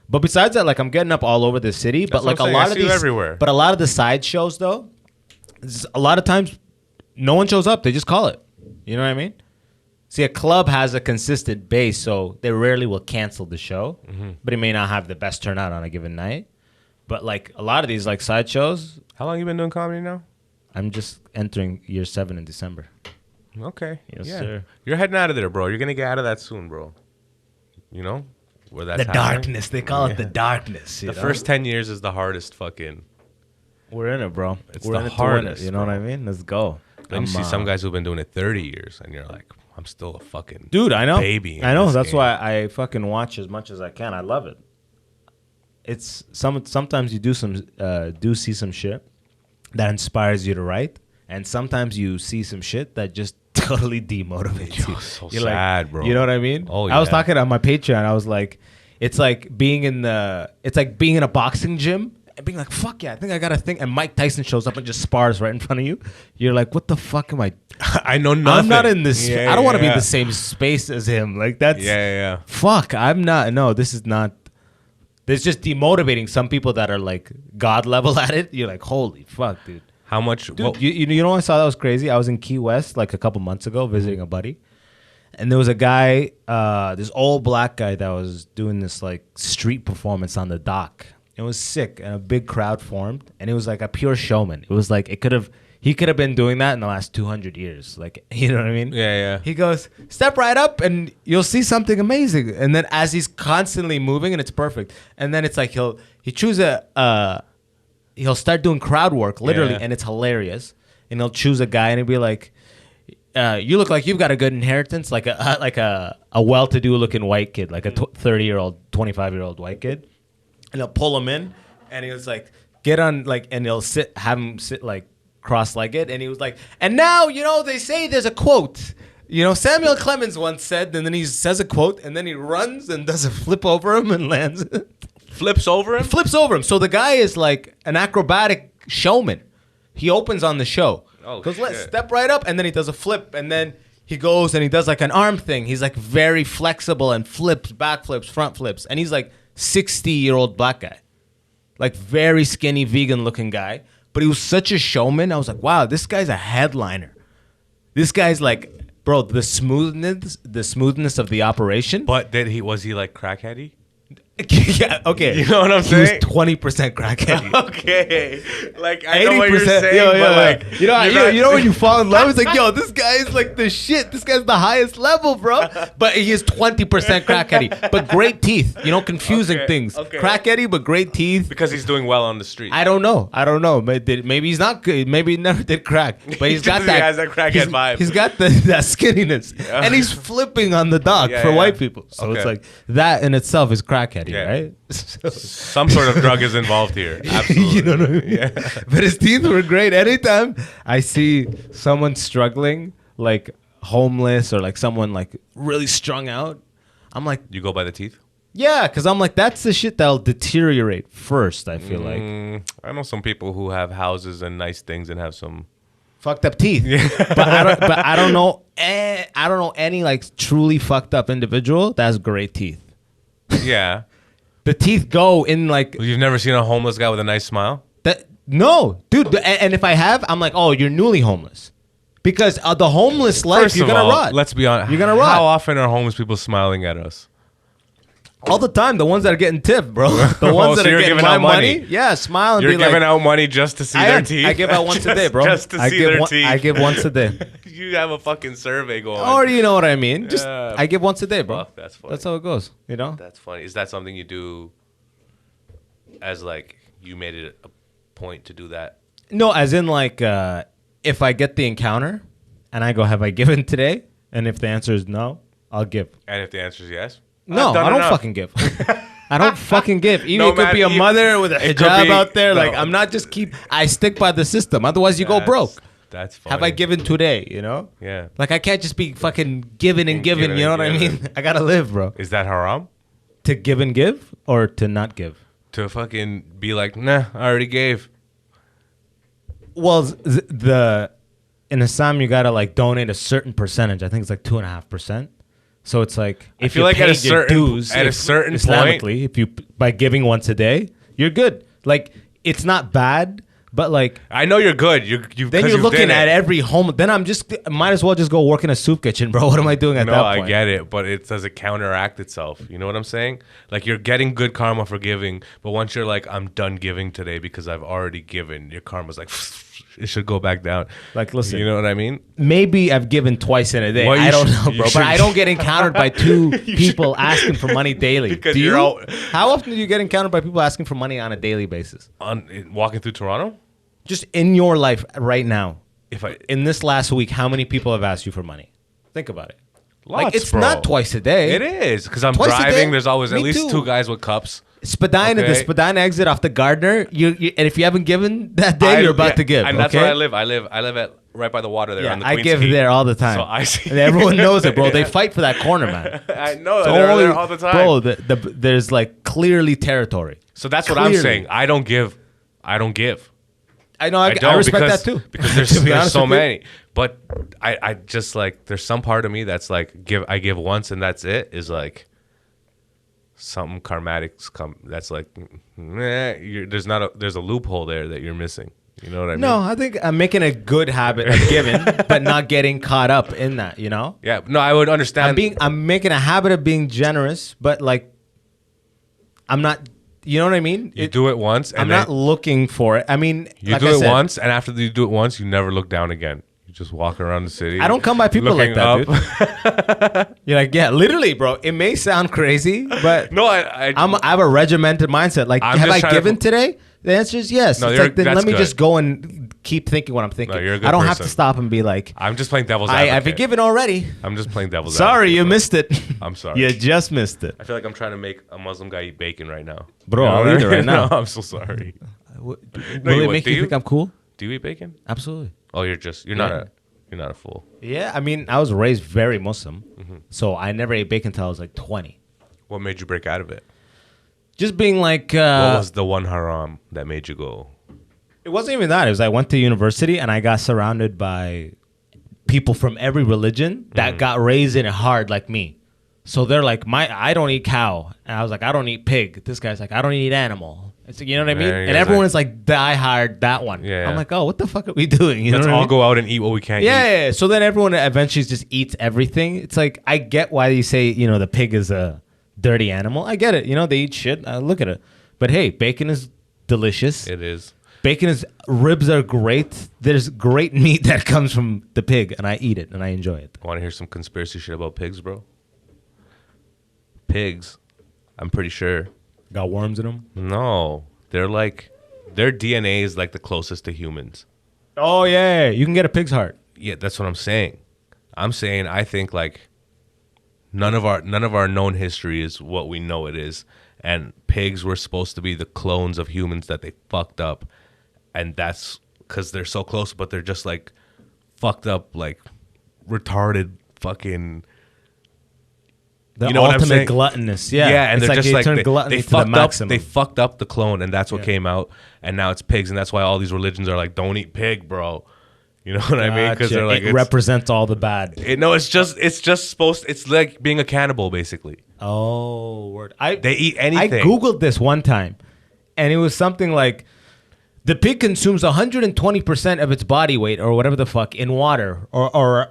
But besides that, like I'm getting up all over the city. But That's what like I'm a saying. I lot of see you these, everywhere. But a lot of the side shows though, a lot of times, no one shows up. They just call it. You know what I mean? See, a club has a consistent base, so they rarely will cancel the show. But it may not have the best turnout on a given night. But like a lot of these like side shows, How long you been doing comedy now? I'm just entering year 7 in December. Okay. Yes, yeah. sir. You're heading out of there, bro. You're gonna get out of that soon, bro. You know where that's The happening? darkness, they call it the darkness. The first 10 years is the hardest fucking. We're in it, bro. It's We're the in it to win it, hardest, you know what bro. I mean? Let's go. Then you see some guys who've been doing it 30 years, and you're like, I'm still a fucking dude. I know, baby. in I know. this That's game. why I fucking watch as much as I can. I love it. It's sometimes you do see some shit that inspires you to write, and sometimes you see some shit that just totally demotivates you. so You're sad, like, bro. You know what I mean? Oh, I was yeah. talking on my Patreon. I was like, it's like being in a boxing gym and being like, fuck yeah, I think I got a thing. And Mike Tyson shows up and just spars right in front of you. You're like, what the fuck am I? I know nothing. I'm not in this. Yeah, I don't want to be yeah. in the same space as him. Like that's Yeah. fuck. I'm not. No, this is not. It's just demotivating some people that are like God level at it. You're like, holy fuck, dude. How much? Dude, Well, you know what I saw that was crazy? I was in Key West like a couple months ago visiting a buddy. And there was a guy, this old black guy that was doing this like street performance on the dock. It was sick, and a big crowd formed, and it was like a pure showman. It was like he could have been doing that in the last 200 years. Like, you know what I mean? Yeah. He goes, step right up and you'll see something amazing. And then as he's constantly moving, and it's perfect. And then it's like he'll start doing crowd work literally, Yeah. and it's hilarious. And he'll choose a guy and he'll be like, you look like you've got a good inheritance, like a well-to-do looking white kid, like a 30-year-old, 25-year-old white kid. And he'll pull him in, and he was like, get on, like, and he'll have him sit like cross-legged, and he was like, and now, they say there's a quote. Samuel Clemens once said, and then he says a quote, and then he runs and does a flip over him and lands. flips over him. Flips over him. So the guy is like an acrobatic showman. He opens on the show. Oh, goes, let's shit. step right up, and then he does a flip, and then he goes and he does like an arm thing. He's like very flexible and flips, back flips, front flips, and he's like 60-year-old black guy, like very skinny vegan looking guy. But he was such a showman. I was like, wow, this guy's a headliner. This guy's like, bro, the smoothness of the operation. But was he like crackheady? Yeah, okay. You know what I'm He was saying? 20% crackhead. Okay. Like I know what you're 80%, saying, but like you know when you fall in love, it's like, yo, this guy is like the shit. This guy's the highest level, bro. But he is 20% crackheady, but great teeth. Confusing Okay, things. okay. Crackheady, but great teeth. because he's doing well on the street. I don't know. Maybe he's not good. Maybe he never did crack, but he's got He that. has that crackhead vibe. He's got that skinniness, Yeah. and he's flipping on the dock Yeah, for yeah. white people. So it's Okay. like that in itself is crackheady, Yeah. right? So- Some sort of drug is involved here. Absolutely. You know what I mean? Yeah. But his teeth were great. Anytime I see someone struggling, like homeless or like someone like really strung out, I'm like, You go by the teeth? yeah, because I'm like, that's the shit that'll deteriorate first, I feel like. I know some people who have houses and nice things and have some fucked up teeth. But I don't know. I don't know any like truly fucked up individual that has great teeth. Yeah. The teeth go in like You've never seen a homeless guy with a nice smile? that. No, dude. And if I have, I'm like, oh, you're newly homeless, because the homeless life First you're of gonna all, rot. let's be honest. You're gonna rot. How often are homeless people smiling at us? All the time. The ones that are getting tipped, bro. The ones So that are you're getting giving my out money? Yeah, smile and You're be giving like, out money just to see their teeth? I give out once a day, bro. Just to I see give their one- teeth. I give once a day. You have a fucking survey going. Or you know what I mean? Just Yeah. I give once a day, bro. Fuck, that's funny. That's how it goes. You know? That's funny. Is that something you do as like you made it a point to do that? No, as in like if I get the encounter and I go, have I given today? And if the answer is no, I'll give. And if the answer is yes? No, I've done I don't enough. fucking give. I don't fucking give. Even No it could be a matter- mother with a it could hijab be- out there. Like no. I'm not just I stick by the system. Otherwise you go That's- broke. That's funny. Have I given today, you know? Yeah. Like I can't just be fucking giving and giving, Giving you know and what I giving. mean? I gotta live, bro. Is that haram? To give and give or to not give? To fucking be like, nah, I already gave. Well, in Assam you gotta like donate a certain percentage. I think it's like 2.5%. So it's like if feel you like at paid a certain- your dues, at a if- certain Islamically, if you by giving once a day, you're good. Like it's not bad, but like I know you're good. You've then 'cause you're you've looking done at it. every home. Then I'm just might as well just go work in a soup kitchen, bro. What am I doing at No, that I point? get it, but it doesn't counteract itself. You know what I'm saying? Like you're getting good karma for giving, but once you're like, I'm done giving today because I've already given, your karma's like, it should go back down. Like, listen, You know what I mean? maybe I've given twice in a day. Well, you I don't should- know, you bro. But should- I don't get encountered by two You people asking for money daily. Because do you're you? out- How often do you get encountered by people asking for money on a daily basis? Walking through Toronto, Just in your life right now. if I In this last week, how many people have asked you for money? Think about it. lots, Like it's bro. not twice a day. It is because I'm Twice a driving. day? There's always at Me least too. two guys with cups. Spadina, Okay. the Spadina exit off the Gardner. And if you haven't given that day, you're about to give. and that's okay? where I live. I live at right by the water there. Yeah, on the I Queen's give Quay. there all the time. So I see. And everyone knows it, bro. They Yeah. fight for that corner, man. I know It's they're only- there all the time. Bro, there's like clearly territory. So that's what I'm Clearly. saying. I don't give. I don't give. I know. I don't respect because, that too. because there's, To be there's honest so with you. many. But I just like there's some part of me that's like I give once and that's it is like something karmatics come that's like there's a loophole there that you're missing. You know what I mean? No, I think I'm making a good habit of giving, but not getting caught up in that. You know, Yeah. No, I would understand. I'm making a habit of being generous, but like, I'm not. You know what I mean? you do it once and I'm then not looking for it. I mean, you like do I it said, once and after you do it once, you never look down again. You just walk around the city. I don't come by people like looking that, up. dude. You're like, yeah, literally, bro. It may sound crazy, but No, I I have a regimented mindset. Like, I'm have just I trying to given put- today? The answer is yes. No, It's you're- like, then that's let me good. just go and keep thinking what I'm thinking. No, you're a good I don't have to person. stop and be like, I'm just playing devil's advocate. I've given already. I'm just playing devil's Sorry, advocate. you bro. missed it. I'm sorry. You just missed it. I feel like I'm trying to make a Muslim guy eat bacon right now. Bro, You know I'll what I eat it mean? right now. No, I'm so sorry. Will you it would. make Do you you? think I'm cool? Do you eat bacon? Absolutely. Oh, you're not a fool. Yeah, I mean, I was raised very Muslim, Mm-hmm. so I never ate bacon until I was like 20. What made you break out of it? Just being like, What was the one haram that made you go? it wasn't even that. It was I went to university and I got surrounded by people from every religion that got raised in it hard like me. So they're like, I don't eat cow, and I was like, I don't eat pig. This guy's like, I don't eat animal. It's like, you know what I mean? Yeah, you And guys everyone like- is like, die hard that one. Yeah, I'm yeah. like, oh, what the fuck are we doing? You Let's know what I all mean? go out and eat what we can't Yeah, eat. yeah, yeah. So then everyone eventually just eats everything. It's like, I get why you say, the pig is a dirty animal. I get it. They eat shit. I look at it. But hey, bacon is delicious. It is. Ribs are great. There's great meat that comes from the pig, and I eat it, and I enjoy it. Want to hear some conspiracy shit about pigs, bro? Pigs, I'm pretty sure. Got worms in them? No, their DNA is like the closest to humans. Oh, yeah. You can get a pig's heart. Yeah, that's what I'm saying. I think like none of our known history is what we know it is, and pigs were supposed to be the clones of humans that they fucked up, and that's because they're so close, but they're just like fucked up, like retarded, fucking. The You know what I'm ultimate saying? gluttonous. Yeah. Yeah, and it's they're just you like turn gluttony they to the fucked up. maximum. They fucked up the clone, and that's what Yeah. came out. And now it's pigs, and that's why all these religions are like, "Don't eat pig, bro." You know what I mean? Because they're like it represents all the bad. It's like being a cannibal, basically. Oh, word. They eat anything. I Googled this one time, and it was something like the pig consumes 120% of its body weight or whatever the fuck in water or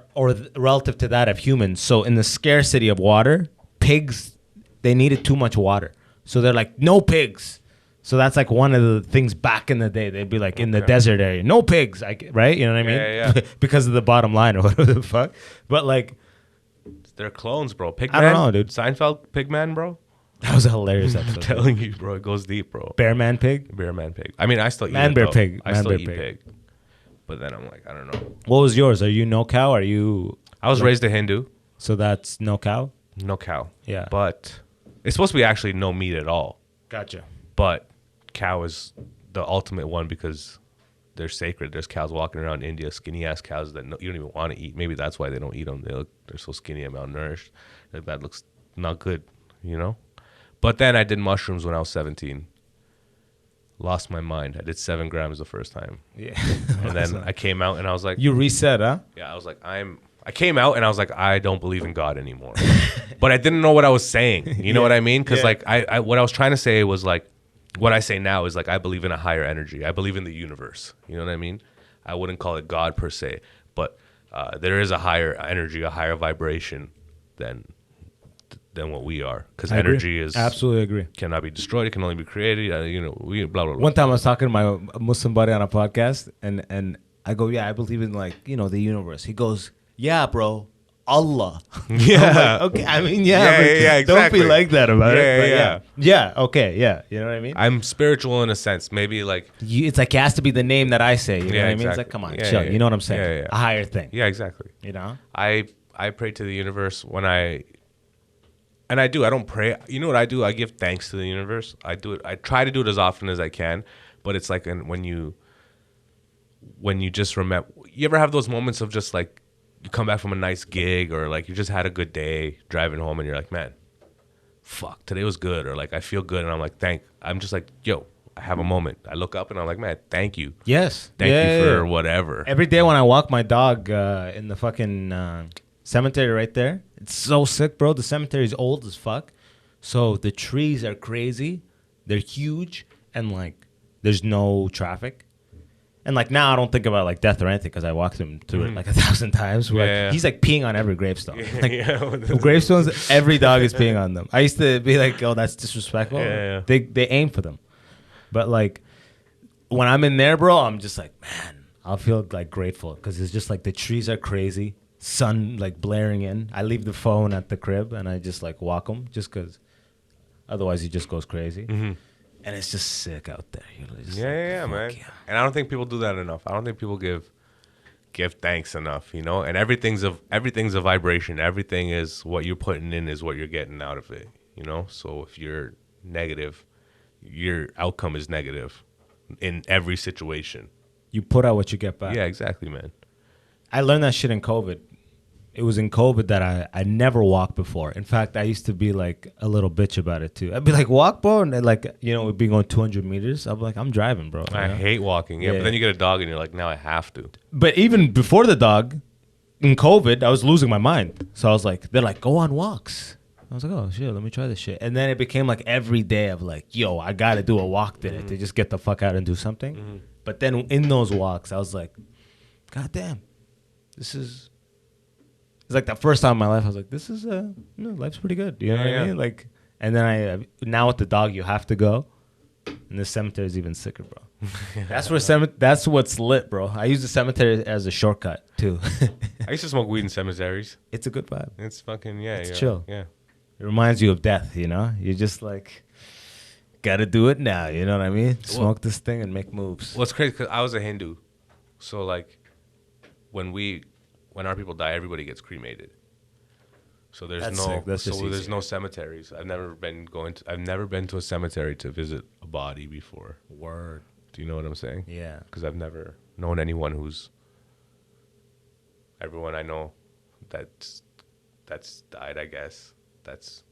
relative to that of humans. So in the scarcity of water, pigs, they needed too much water. So they're like, no pigs. So that's like one of the things back in the day. They'd be like in the desert area, no pigs, right? You know what I mean? Yeah. Because of the bottom line or whatever the fuck. But like, they're clones, bro. Pigman. I don't know, dude. Seinfeld, Pigman, bro. that was a hilarious I'm episode. telling you, bro. It goes deep, bro. Bear man pig. Bear man pig. I mean, I still eat Man it, bear though. pig. I Man still bear eat pig. pig. But then I'm like, I don't know. What was yours? Are you no cow? Are you? I was raised a Hindu. So that's no cow. No cow. Yeah. But it's supposed to be actually no meat at all. Gotcha. But cow is the ultimate one because they're sacred. There's cows walking around in India, skinny ass cows that you don't even want to eat. Maybe that's why they don't eat them. They're so skinny and malnourished. Like, that looks not good, you know? But then I did mushrooms when I was 17. Lost my mind. I did 7 grams the first time. Yeah. And then I came out and I was like, You reset, huh? yeah, I was like, I came out and I was like, I don't believe in God anymore. But I didn't know what I was saying. You know what I mean? Because like what I was trying to say was like, what I say now is like, I believe in a higher energy. I believe in the universe. You know what I mean? I wouldn't call it God per se, but there is a higher energy, a higher vibration than what we are. Because energy is absolutely agree. cannot be destroyed. It can only be created. You know, we blah blah blah. One time I was talking to my Muslim buddy on a podcast, and I go, yeah, I believe in like the universe. He goes, yeah, bro, Allah. Yeah. I'm like, okay. I mean, Yeah, but yeah, exactly. Don't be like that about Yeah, it. But yeah. yeah. Okay. Yeah. You know what I mean? I'm spiritual in a sense. Maybe like It's like it has to be the name that I say. You know Yeah, what I mean? It's exactly. like, come on, Yeah, chill. yeah, You know what I'm saying? yeah, yeah. A higher thing. yeah, exactly. You know? I pray to the universe when I don't pray. You know what I do? I give thanks to the universe. I do it. I try to do it as often as I can, but it's like when you just remember. You ever have those moments of just like you come back from a nice gig or like you just had a good day driving home and you're like, man, fuck, today was good, or like I feel good and I'm like, I'm just like, yo, I have a moment. I look up and I'm like, man, thank you. Yes. Thank Yeah, you yeah, for yeah. whatever. Every day when I walk my dog in the fucking cemetery right there, it's so sick, bro. The cemetery is old as fuck. So the trees are crazy. They're huge. And like, there's no traffic. And like now I don't think about like death or anything because I walked him through it like 1,000 times. Where, Yeah. He's like peeing on every gravestone. Like, Yeah. gravestones, every dog is peeing on them. I used to be like, oh, that's disrespectful. Yeah. They aim for them. But like when I'm in there, bro, I'm just like, man, I'll feel like grateful because it's just like the trees are crazy, sun like blaring in. I leave the phone at the crib and I just like walk him just because otherwise he just goes crazy. Mm-hmm. And it's just sick out there. You're just Yeah, like, man. fuck yeah. And I don't think people do that enough. I don't think people give thanks enough, you know? And everything's a vibration. Everything is what you're putting in is what you're getting out of it, you know? So if you're negative, your outcome is negative in every situation. You put out what you get back. Yeah, exactly, man. I learned that shit in COVID. It was in COVID that I never walked before. In fact, I used to be like a little bitch about it too. I'd be like, walk, bro. And like, we'd be going 200 meters. I'd be like, I'm driving, bro. I You know? hate walking. Yeah, Yeah. but then you get a dog and you're like, now I have to. But even before the dog, in COVID, I was losing my mind. So I was like, they're like, go on walks. I was like, oh, shit, let me try this shit. And then it became like every day of like, yo, I got to do a walk today to just get the fuck out and do something. Mm-hmm. But then in those walks, I was like, God damn, this is... It's like the first time in my life, I was like, this is, life's pretty good. You know what I mean? Like, and then now with the dog, you have to go. And the cemetery is even sicker, bro. That's what's lit, bro. I use the cemetery as a shortcut, too. I used to smoke weed in cemeteries. It's a good vibe. It's fucking, yeah. It's yeah, chill. Yeah. It reminds you of death, you know? You're just like, gotta do it now, you know what I mean? Smoke this thing and make moves. Well, it's crazy because I was a Hindu. So, like, when our people die, everybody gets cremated. So there's That's no sick. That's just there's easier. no cemeteries. I've never been to a cemetery to visit a body before. Word. Do you know what I'm saying? Yeah. Because I've never known anyone everyone I know that's died, I guess, that's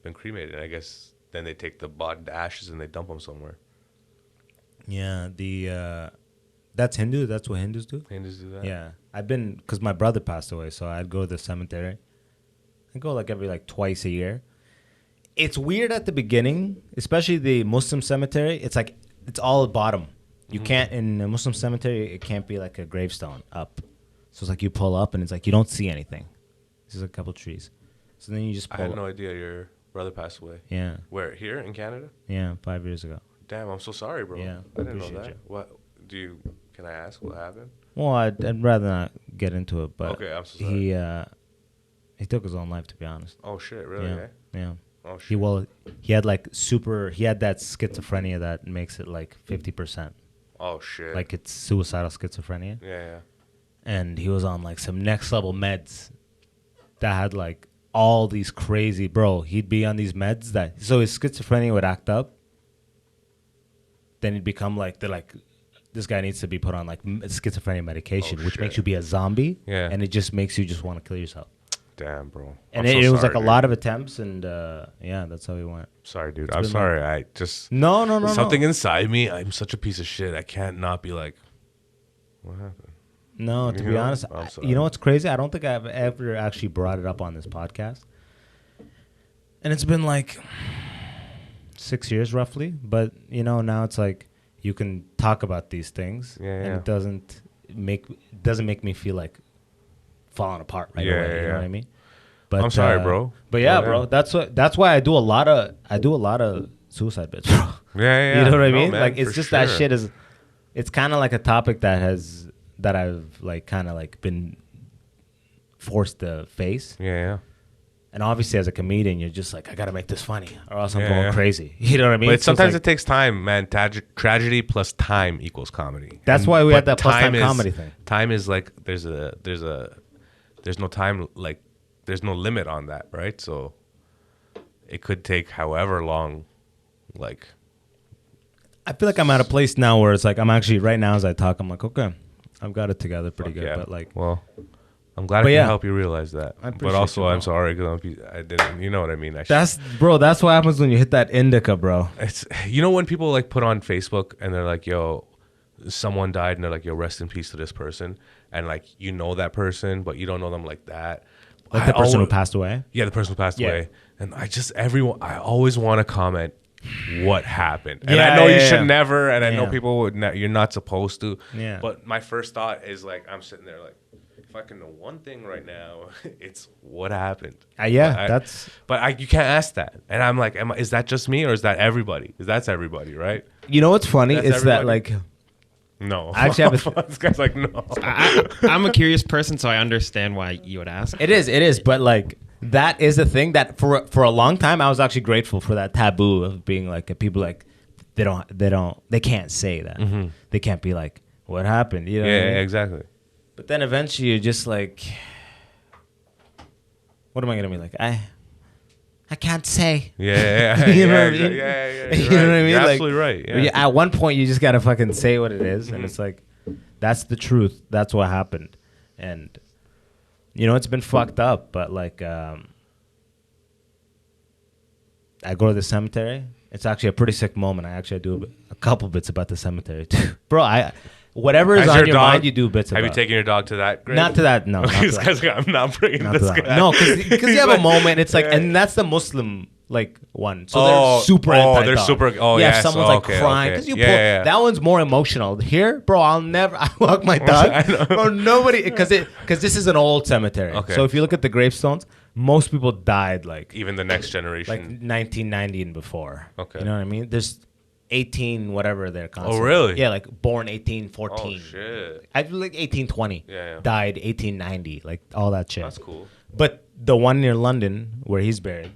been cremated. I guess then they take the ashes and they dump them somewhere. Yeah, the That's Hindu. That's what Hindus do. Hindus do that. Yeah, I've been because my brother passed away, so I'd go to the cemetery. I go like every like twice a year. It's weird at the beginning, especially the Muslim cemetery. It's like it's all at bottom. You can't in a Muslim cemetery. It can't be like a gravestone up. So it's like you pull up and it's like you don't see anything. There's a couple trees. So then you just pull I had up. no idea your brother passed away. Yeah, Where? Here in Canada? yeah, 5 years ago. Damn, I'm so sorry, bro. Yeah, I didn't know appreciate that. you. What do you? Can I ask what happened? Well, I'd rather not get into it, but Okay, I'm so sorry. he took his own life, to be honest. Oh shit, really? Yeah, Eh? yeah. Oh shit. He had like he had that schizophrenia that makes it like 50%. Oh shit. Like it's suicidal schizophrenia. Yeah. And he was on like some next level meds that had like all these crazy, bro. He'd be on these meds so his schizophrenia would act up. Then he'd become like, they're like, this guy needs to be put on like schizophrenia medication, which makes you be a zombie. Yeah. And it just makes you just want to kill yourself. Damn, bro. And I'm it so was like sorry, a lot of attempts, and yeah, that's how he went. Sorry, dude. It's I'm been sorry. I just No. something inside me. I'm such a piece of shit. I can't not be like, what happened? No, to You be know? honest, I'm sorry. you know what's crazy? I don't think I've ever actually brought it up on this podcast. And it's been like 6 years roughly. But, now it's like you can talk about these things. Yeah, and yeah. it doesn't make me feel like falling apart right Yeah, away. yeah, You know yeah. what I mean? But, I'm sorry, bro. But yeah, Yeah. bro, that's why I do a lot of suicide bits, bro. Yeah. You know what I No, mean? man, Like it's for just that sure. shit is. It's kind of like a topic that I've like kind of like been forced to face. Yeah. And obviously, as a comedian, you're just like, I gotta make this funny, or else I'm Yeah, going yeah. crazy. You know what I mean? But So it's sometimes like- it takes time, man. Tragedy plus time equals comedy. That's why we but had that plus time is- comedy thing. Time is like there's no time, like there's no limit on that, right? So it could take however long, like. I feel like I'm at a place now where it's like I'm actually right now as I talk, I'm like, okay, I've got it together pretty Fuck good. yeah. But like, Well, I'm glad I But can yeah. help you realize that. I But appreciate also, you, I'm bro. sorry because I didn't. You know what I mean? that's what happens when you hit that indica, bro. It's when people like put on Facebook and they're like, "Yo, someone died," and they're like, "Yo, rest in peace to this person," and like that person, but you don't know them like that. Like the person who passed away. Yeah, the person who passed Yeah. away. And I always want to comment what happened. And Yeah, I know you yeah, should yeah. never, and I know Yeah. people would you're not supposed to. Yeah. But my first thought is like, I'm sitting there like, if I can know one thing right now, it's what happened. Yeah, But you can't ask that. And I'm like, is that just me or is that everybody? That's everybody, right? You know what's funny That's is that everybody? like No. I actually have this guy's like, no. I'm a curious person, so I understand why you would ask. it is, but like that is the thing that for a long time I was actually grateful for that taboo of being like people like they can't say that. They can't be like, what happened? You know what I Yeah, mean? exactly. But then eventually you're just like, what am I gonna be like? I can't say. Yeah. You know yeah, what I mean? Yeah. You know what I mean? You're Like, absolutely right. Yeah. At one point you just gotta fucking say what it is, and it's like, that's the truth. That's what happened, and it's been fucked up. But like, I go to the cemetery. It's actually a pretty sick moment. I actually do a couple bits about the cemetery too, bro. Whatever is Has on your dog- mind, you do bits about. Have you taken your dog to that grave? Not to that, no. Not to This that. guy's like, I'm not bringing Not to this that. guy. No, because you have a moment. It's like, Yeah. and that's the Muslim like one. So Oh, they're super anti. they're super- oh, yeah. yes. If someone's Oh, like okay, crying, okay. because you Yeah, pull, yeah, yeah. that one's more emotional. Here, bro, I walk my dog. I know. Bro, nobody, because this is an old cemetery. Okay. So if you look at the gravestones, most people died like Even the next generation. 1990 and before. Okay. You know what I mean? There's 18 whatever they're constantly. Oh, really? Yeah, like born 1814. Oh, shit. I feel like 1820. Yeah. Died 1890. Like all that shit. That's cool. But the one near London where he's buried,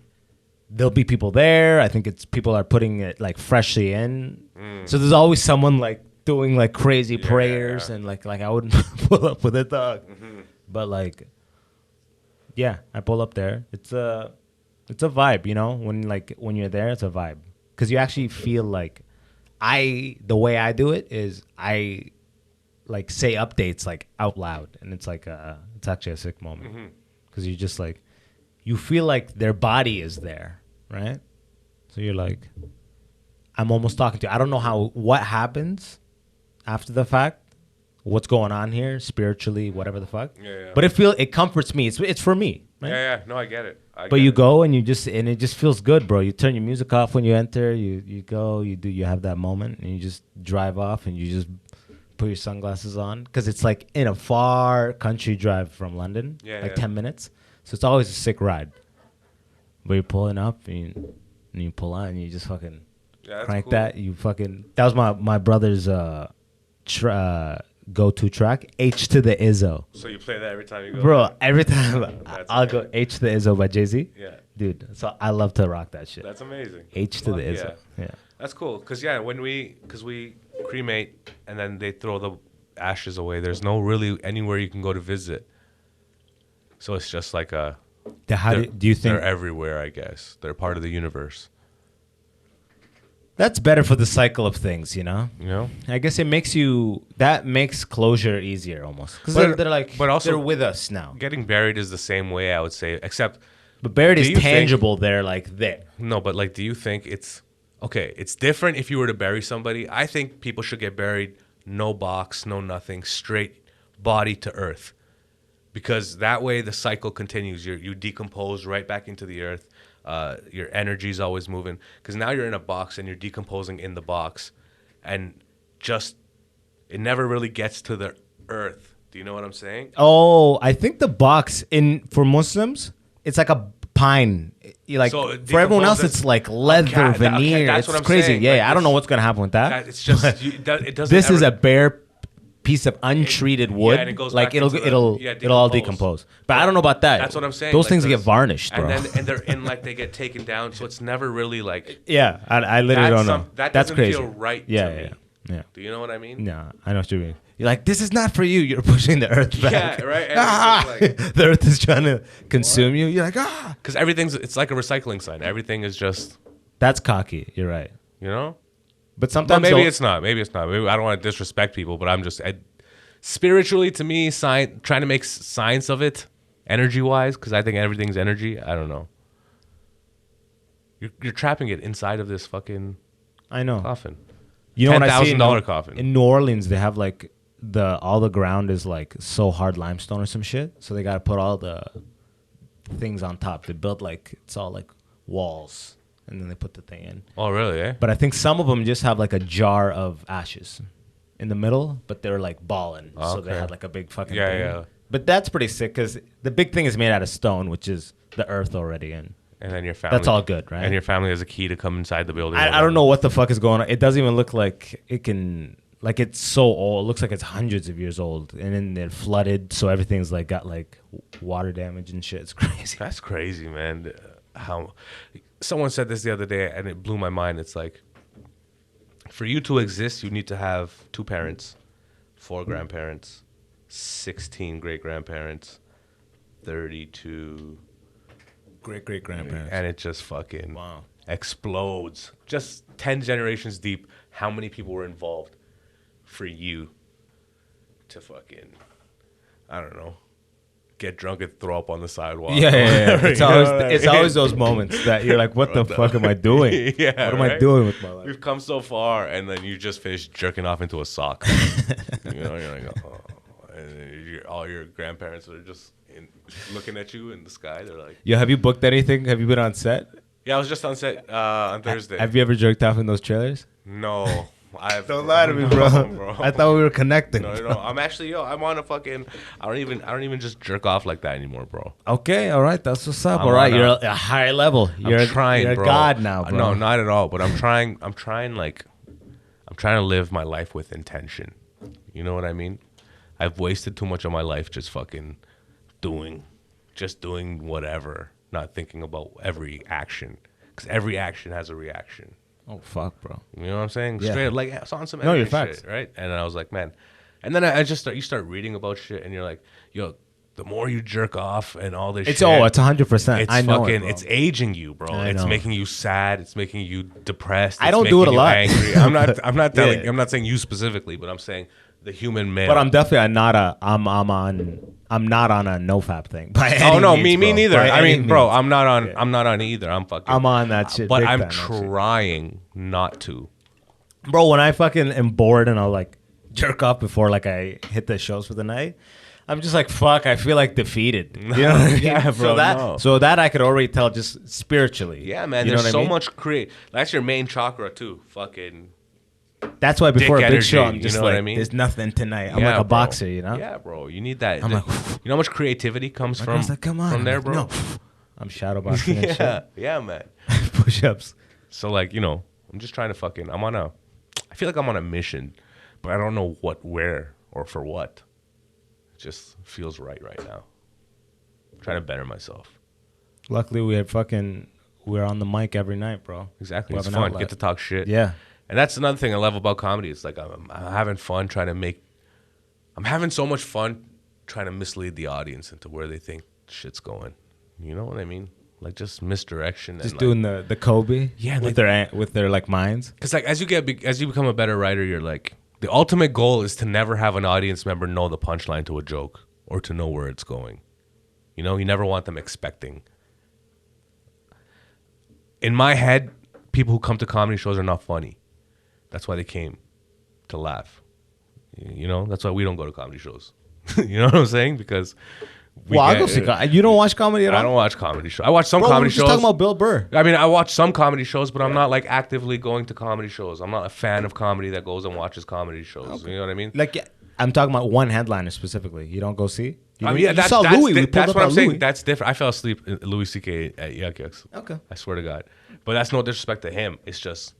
there'll be people there. I think it's people are putting it like freshly in. So there's always someone like doing like crazy prayers and like I wouldn't pull up with a dog. But like, yeah, I pull up there. It's a vibe, when you're there, it's a vibe. Because you actually feel like the way I do it is I like say updates like out loud, and it's like it's actually a sick moment because you just like you feel like their body is there, right? So you're like, I'm almost talking to you. I don't know what happens after the fact, what's going on here spiritually, whatever the fuck. Yeah. But it comforts me. It's for me. Right? Yeah. No, I get it. But you go and it just feels good, bro. You turn your music off when you enter. You go. You have that moment, and you just drive off, and you just put your sunglasses on, because it's like in a far country drive from London, 10 minutes. So it's always a sick ride. But you're pulling up, and you pull on, and you just fucking crank cool. That. That was my brother's go-to track, H to the Izzo. So you play that every time you go? Bro, every time I'll go H to the Izzo by Jay-Z. Yeah. Dude, so I love to rock that shit. That's amazing. H to the Izzo. Yeah. That's cool. Because, because we cremate and then they throw the ashes away, there's no really anywhere you can go to visit. So it's just like do you think they're everywhere, I guess. They're part of the universe. That's better for the cycle of things, you know? You know? I guess that makes closure easier almost. Because they're with us now. Getting buried is the same way, I would say, except... But buried is tangible, they're like there. No, but like, do you think it's different if you were to bury somebody? I think people should get buried, no box, no nothing, straight body to earth. Because that way the cycle continues. You decompose right back into the earth. Your energy is always moving. Because now you're in a box and you're decomposing in the box. And it never really gets to the earth. Do you know what I'm saying? Oh, I think the box for Muslims, it's like a pine. For everyone else, it's like leather veneer. That's what it's I'm crazy. saying. Yeah, Like I don't know what's gonna happen with that. It's just it doesn't. This is a bare piece of untreated wood. And it goes like back it'll all decompose. But I don't know about that. That's what I'm saying. Those things get varnished, bro. And they're in they get taken down, so it's never really like. Yeah, I literally don't know. That's doesn't crazy. Feel right to me. Yeah. Do you know what I mean? No, I know what you mean. You're like, this is not for you. You're pushing the earth back. Yeah, right. The earth is trying to consume you. You're like, because it's like a recycling sign. Everything is just. That's cocky. You're right. You know. But sometimes maybe it's not. Maybe I don't want to disrespect people, but I'm just spiritually, to me, trying to make science of it, energy wise, because I think everything's energy. I don't know. You're trapping it inside of this fucking. I know. Coffin. You know what I see? $10,000 coffin. In New Orleans, they have like all the ground is like so hard limestone or some shit. So they got to put all the things on top. They built it's all like walls, and then they put the thing in. Oh, really? Eh? But I think some of them just have like a jar of ashes in the middle, but they're like balling. Oh, so they had like a big fucking thing. Yeah. But that's pretty sick because the big thing is made out of stone, which is the earth already in. And then your family. That's all good, right? And your family has a key to come inside the building. I don't know what the fuck is going on. It doesn't even look like it can. Like it's so old. It looks like it's hundreds of years old, and then it flooded, so everything's like got like water damage and shit. It's crazy. That's crazy, man. How someone said this the other day, and it blew my mind. It's like, for you to exist, you need to have 2 parents, 4 grandparents, 16 great grandparents, 32 great grandparents, and it just fucking explodes. Just 10 generations deep. How many people were involved for you to fucking, I don't know, get drunk and throw up on the sidewalk? Yeah. It's always those moments that you're like, what the fuck am I doing? What am I doing with my life? We've come so far, and then you just finished jerking off into a sock. You're like, oh. And all your grandparents are just looking at you in the sky. They're like, yo, have you booked anything? Have you been on set? Yeah, I was just on set on Thursday. Have you ever jerked off in those trailers? No. Don't lie to me, bro. I thought we were connecting. No. I'm actually, I'm on a fucking. I don't even just jerk off like that anymore, bro. Okay, all right, that's what's up. All right, you're a high level. You're trying, you're bro. a god now, bro. No, not at all. But I'm trying to live my life with intention. You know what I mean? I've wasted too much of my life just fucking doing whatever, not thinking about every action, because every action has a reaction. Oh fuck, bro. You know what I'm saying? Yeah. Straight like it's on some your shit, facts, right? And I was like, man. And then I just you start reading about shit, and you're like, yo, the more you jerk off and all this it's shit. It's 100%. It's I know fucking, it, it's aging you, bro. It's making you sad. It's making you depressed. I don't do it a lot. Angry. I'm not telling. I'm not saying you specifically, but I'm saying the human male. But I'm definitely not I'm not on a nofap thing. By any oh no, means, me neither. I mean, bro, means. I'm not on either. I'm on that shit. But I'm trying not to. Bro, when I fucking am bored and I'll like jerk off before like I hit the shows for the night, I'm just like, fuck, I feel like defeated. You know what I mean? Yeah, bro, So that I could already tell just spiritually. Yeah, man. You know There's what I so mean? much create. That's your main chakra too. Fucking. That's why before a dick big energy, show, I'm you just know like, what I mean? there's nothing tonight. I'm Yeah, like a bro. boxer, you know? Yeah, bro. You need that. I'm like, you know how much creativity comes My from girl's like, come on. from I'm there, like, bro. No. I'm shadow boxing and Yeah, yeah, man. shit. Push-ups. So like, you know, I'm just trying to fucking. I feel like I'm on a mission, but I don't know what, where, or for what. It just feels right now. I'm trying to better myself. Luckily, we're on the mic every night, bro. Exactly. We It's have an fun. outlet. Get to talk shit. Yeah. And that's another thing I love about comedy. It's like I'm having fun trying to make. I'm having so much fun trying to mislead the audience into where they think shit's going. You know what I mean? Like just misdirection. Just and doing the Kobe. Yeah, With like- their like minds. Because like as you become a better writer, you're like the ultimate goal is to never have an audience member know the punchline to a joke or to know where it's going. You know, you never want them expecting. In my head, people who come to comedy shows are not funny. That's why they came to laugh. You know, that's why we don't go to comedy shows. You know what I'm saying? Because I'll go see. You don't watch comedy at all? I don't watch comedy shows. I watch some Bro, comedy we're just shows. talking about Bill Burr. I mean, I watch some comedy shows, but I'm not like actively going to comedy shows. I'm not a fan of comedy that goes and watches comedy shows. You know what I mean? Like, I'm talking about one headliner specifically. You don't go see? I mean, yeah, you saw Louis. We pulled that's up what I'm at saying. Louis. That's different. I fell asleep in Louis C.K. at Yuck Yucks. Okay. I swear to God. But that's no disrespect to him. It's just,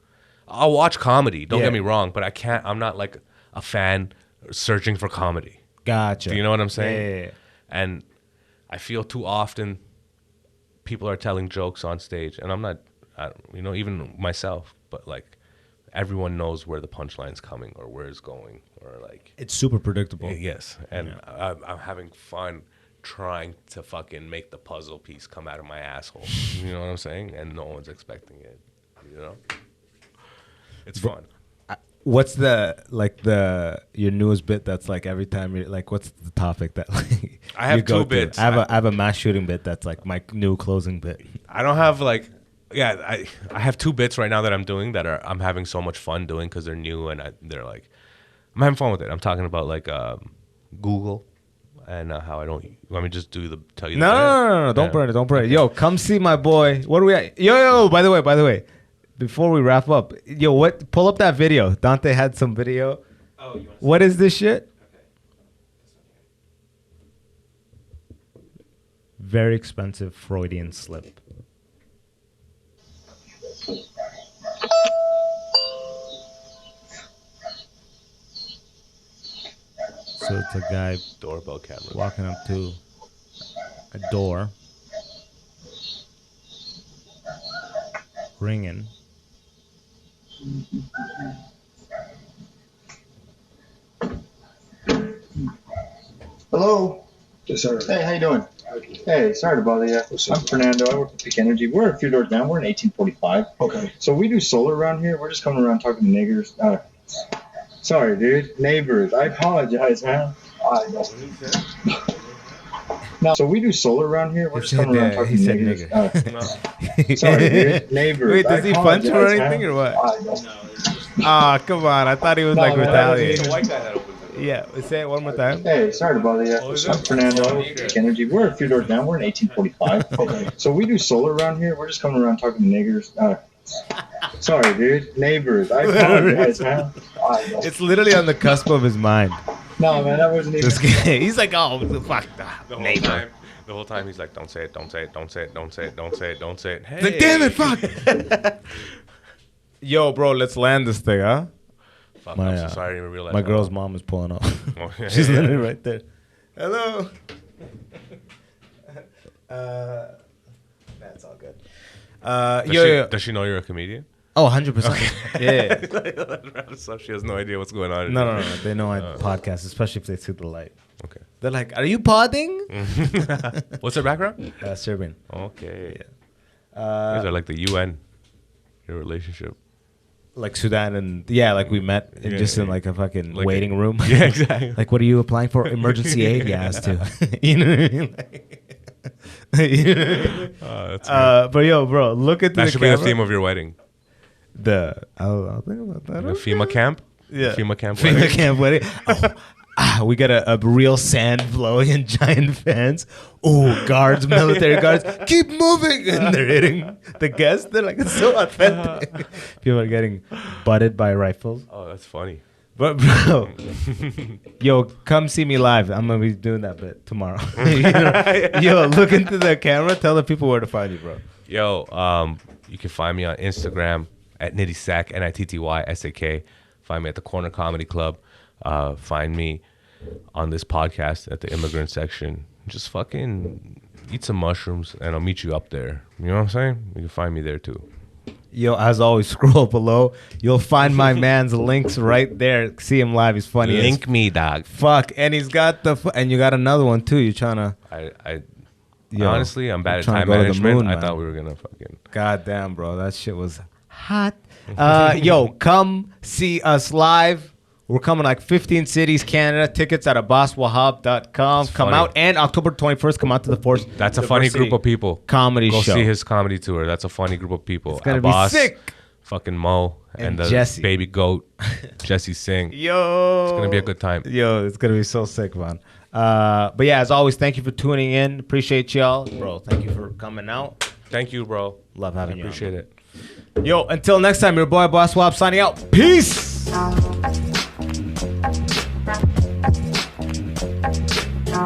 I'll watch comedy. Don't Yeah. get me wrong, but I'm not like a fan searching for comedy. Gotcha. Do you know what I'm saying? Yeah. And I feel too often people are telling jokes on stage, and I'm not, even myself, but like everyone knows where the punchline's coming or where it's going, or like It's super predictable. yes. And I'm having fun trying to fucking make the puzzle piece come out of my asshole. You know what I'm saying? And no one's expecting it. You know, it's fun. What's your newest bit that's like every time you're like, what's the topic that like I have you go two through? bits. I have a mass shooting bit that's like my new closing bit. I don't have like, I have two bits right now that I'm doing that I'm having so much fun doing because they're new and they're like, I'm having fun with it. I'm talking about like Google and how I don't. Let me just tell you. No. Don't burn it. Yo, come see my boy. What are we at? Yo. By the way, before we wrap up, pull up that video. Dante had some video. Oh, you want What is this shit? Very expensive Freudian slip. So it's a guy Doorbell camera. walking up to a door, ringing. Hello. Yes, sir. Hey, how you doing? Hey, sorry to bother you. I'm Fernando. I work at Peak Energy. We're a few doors down. We're in 1845. Okay. So we do solar around here. We're just coming around talking to niggers. Sorry, dude. Neighbors. I apologize, man. No, so we do solar around here. We're just coming around talking to niggers. Sorry, dude. Neighbors. Wait, does he punch you or apologize, anything man. or what? No, it's just Ah, come on. I thought he was like man, retaliating. It's a white guy that opens it. Yeah, say it one more time. Hey, sorry to bother you. is I'm it? Fernando. I work at Peak Energy. We're a few doors down. We're in 1845. Okay. So we do solar around here. We're just coming around talking to niggers. Sorry, dude. Neighbors. I apologize, man. It's literally on the cusp of his mind. No, man, that wasn't even. This guy, he's like, oh, fuck The whole time he's like, don't say it, don't say it, don't say it, don't say it, don't say it, don't say it. Hey. Like, damn it, fuck. Yo, bro, let's land this thing, huh? Fuck, My, I'm so sorry I didn't even realize. My that. girl's mom is pulling up. Oh, yeah. She's literally right there. Hello. That's all good. Does she know you're a comedian? Oh, 100%. Yeah. So she has no idea what's going on. No. They know I podcast, especially if they see the light. Okay. They're like, are you podding? What's her background? Serbian. Okay. You guys are like the UN. Your relationship. Like Sudan and, yeah, like we met in just in like a fucking Like waiting room. Yeah, exactly. Like, what are you applying for? Emergency aid? Yeah, us too. You know what I mean? You know what I mean? That's good. But yo, bro, look at That the should camera. be the theme of your wedding. I'll think about that. The FEMA camp. Yeah. FEMA camp FEMA wedding. camp wedding. Oh, we got a real sand blowing and giant fans. Oh, guards, military guards, keep moving. And they're hitting the guests. They're like, it's so authentic. People are getting butted by rifles. Oh, that's funny. But bro, yo, come see me live. I'm gonna be doing that bit tomorrow. Yo, look into the camera. Tell the people where to find you, bro. Yo, you can find me on Instagram at Nitty Sack, NITTYSAK. Find me at the Corner Comedy Club. Find me on this podcast at the Immigrant Section. Just fucking eat some mushrooms, and I'll meet you up there. You know what I'm saying? You can find me there too. Yo, as always, scroll below. You'll find my man's links right there. See him live. He's funny. Link me, dog. Fuck. And he's got and you got another one too. You're trying to. Honestly, I'm bad at trying to time go to the management. moon, I man. thought we were gonna fucking. God damn, bro. That shit was hot. Yo, come see us live. We're coming like 15 cities, Canada. Tickets at abbaswahab.com. It's Come funny. out. And October 21st, come out to the Force. That's a funny group of people. Comedy Go show. see his comedy tour. That's a funny group of people. It's gonna be Abbas, sick. Fucking Mo and the Jesse. baby goat, Jesse Singh. Yo. It's gonna be a good time. Yo, it's going to be so sick, man. But yeah, as always, thank you for tuning in. Appreciate y'all. Bro, thank you for coming out. Thank you, bro. Love having you. Appreciate it. Yo, until next time, your boy Abbas Wahab signing out. Peace.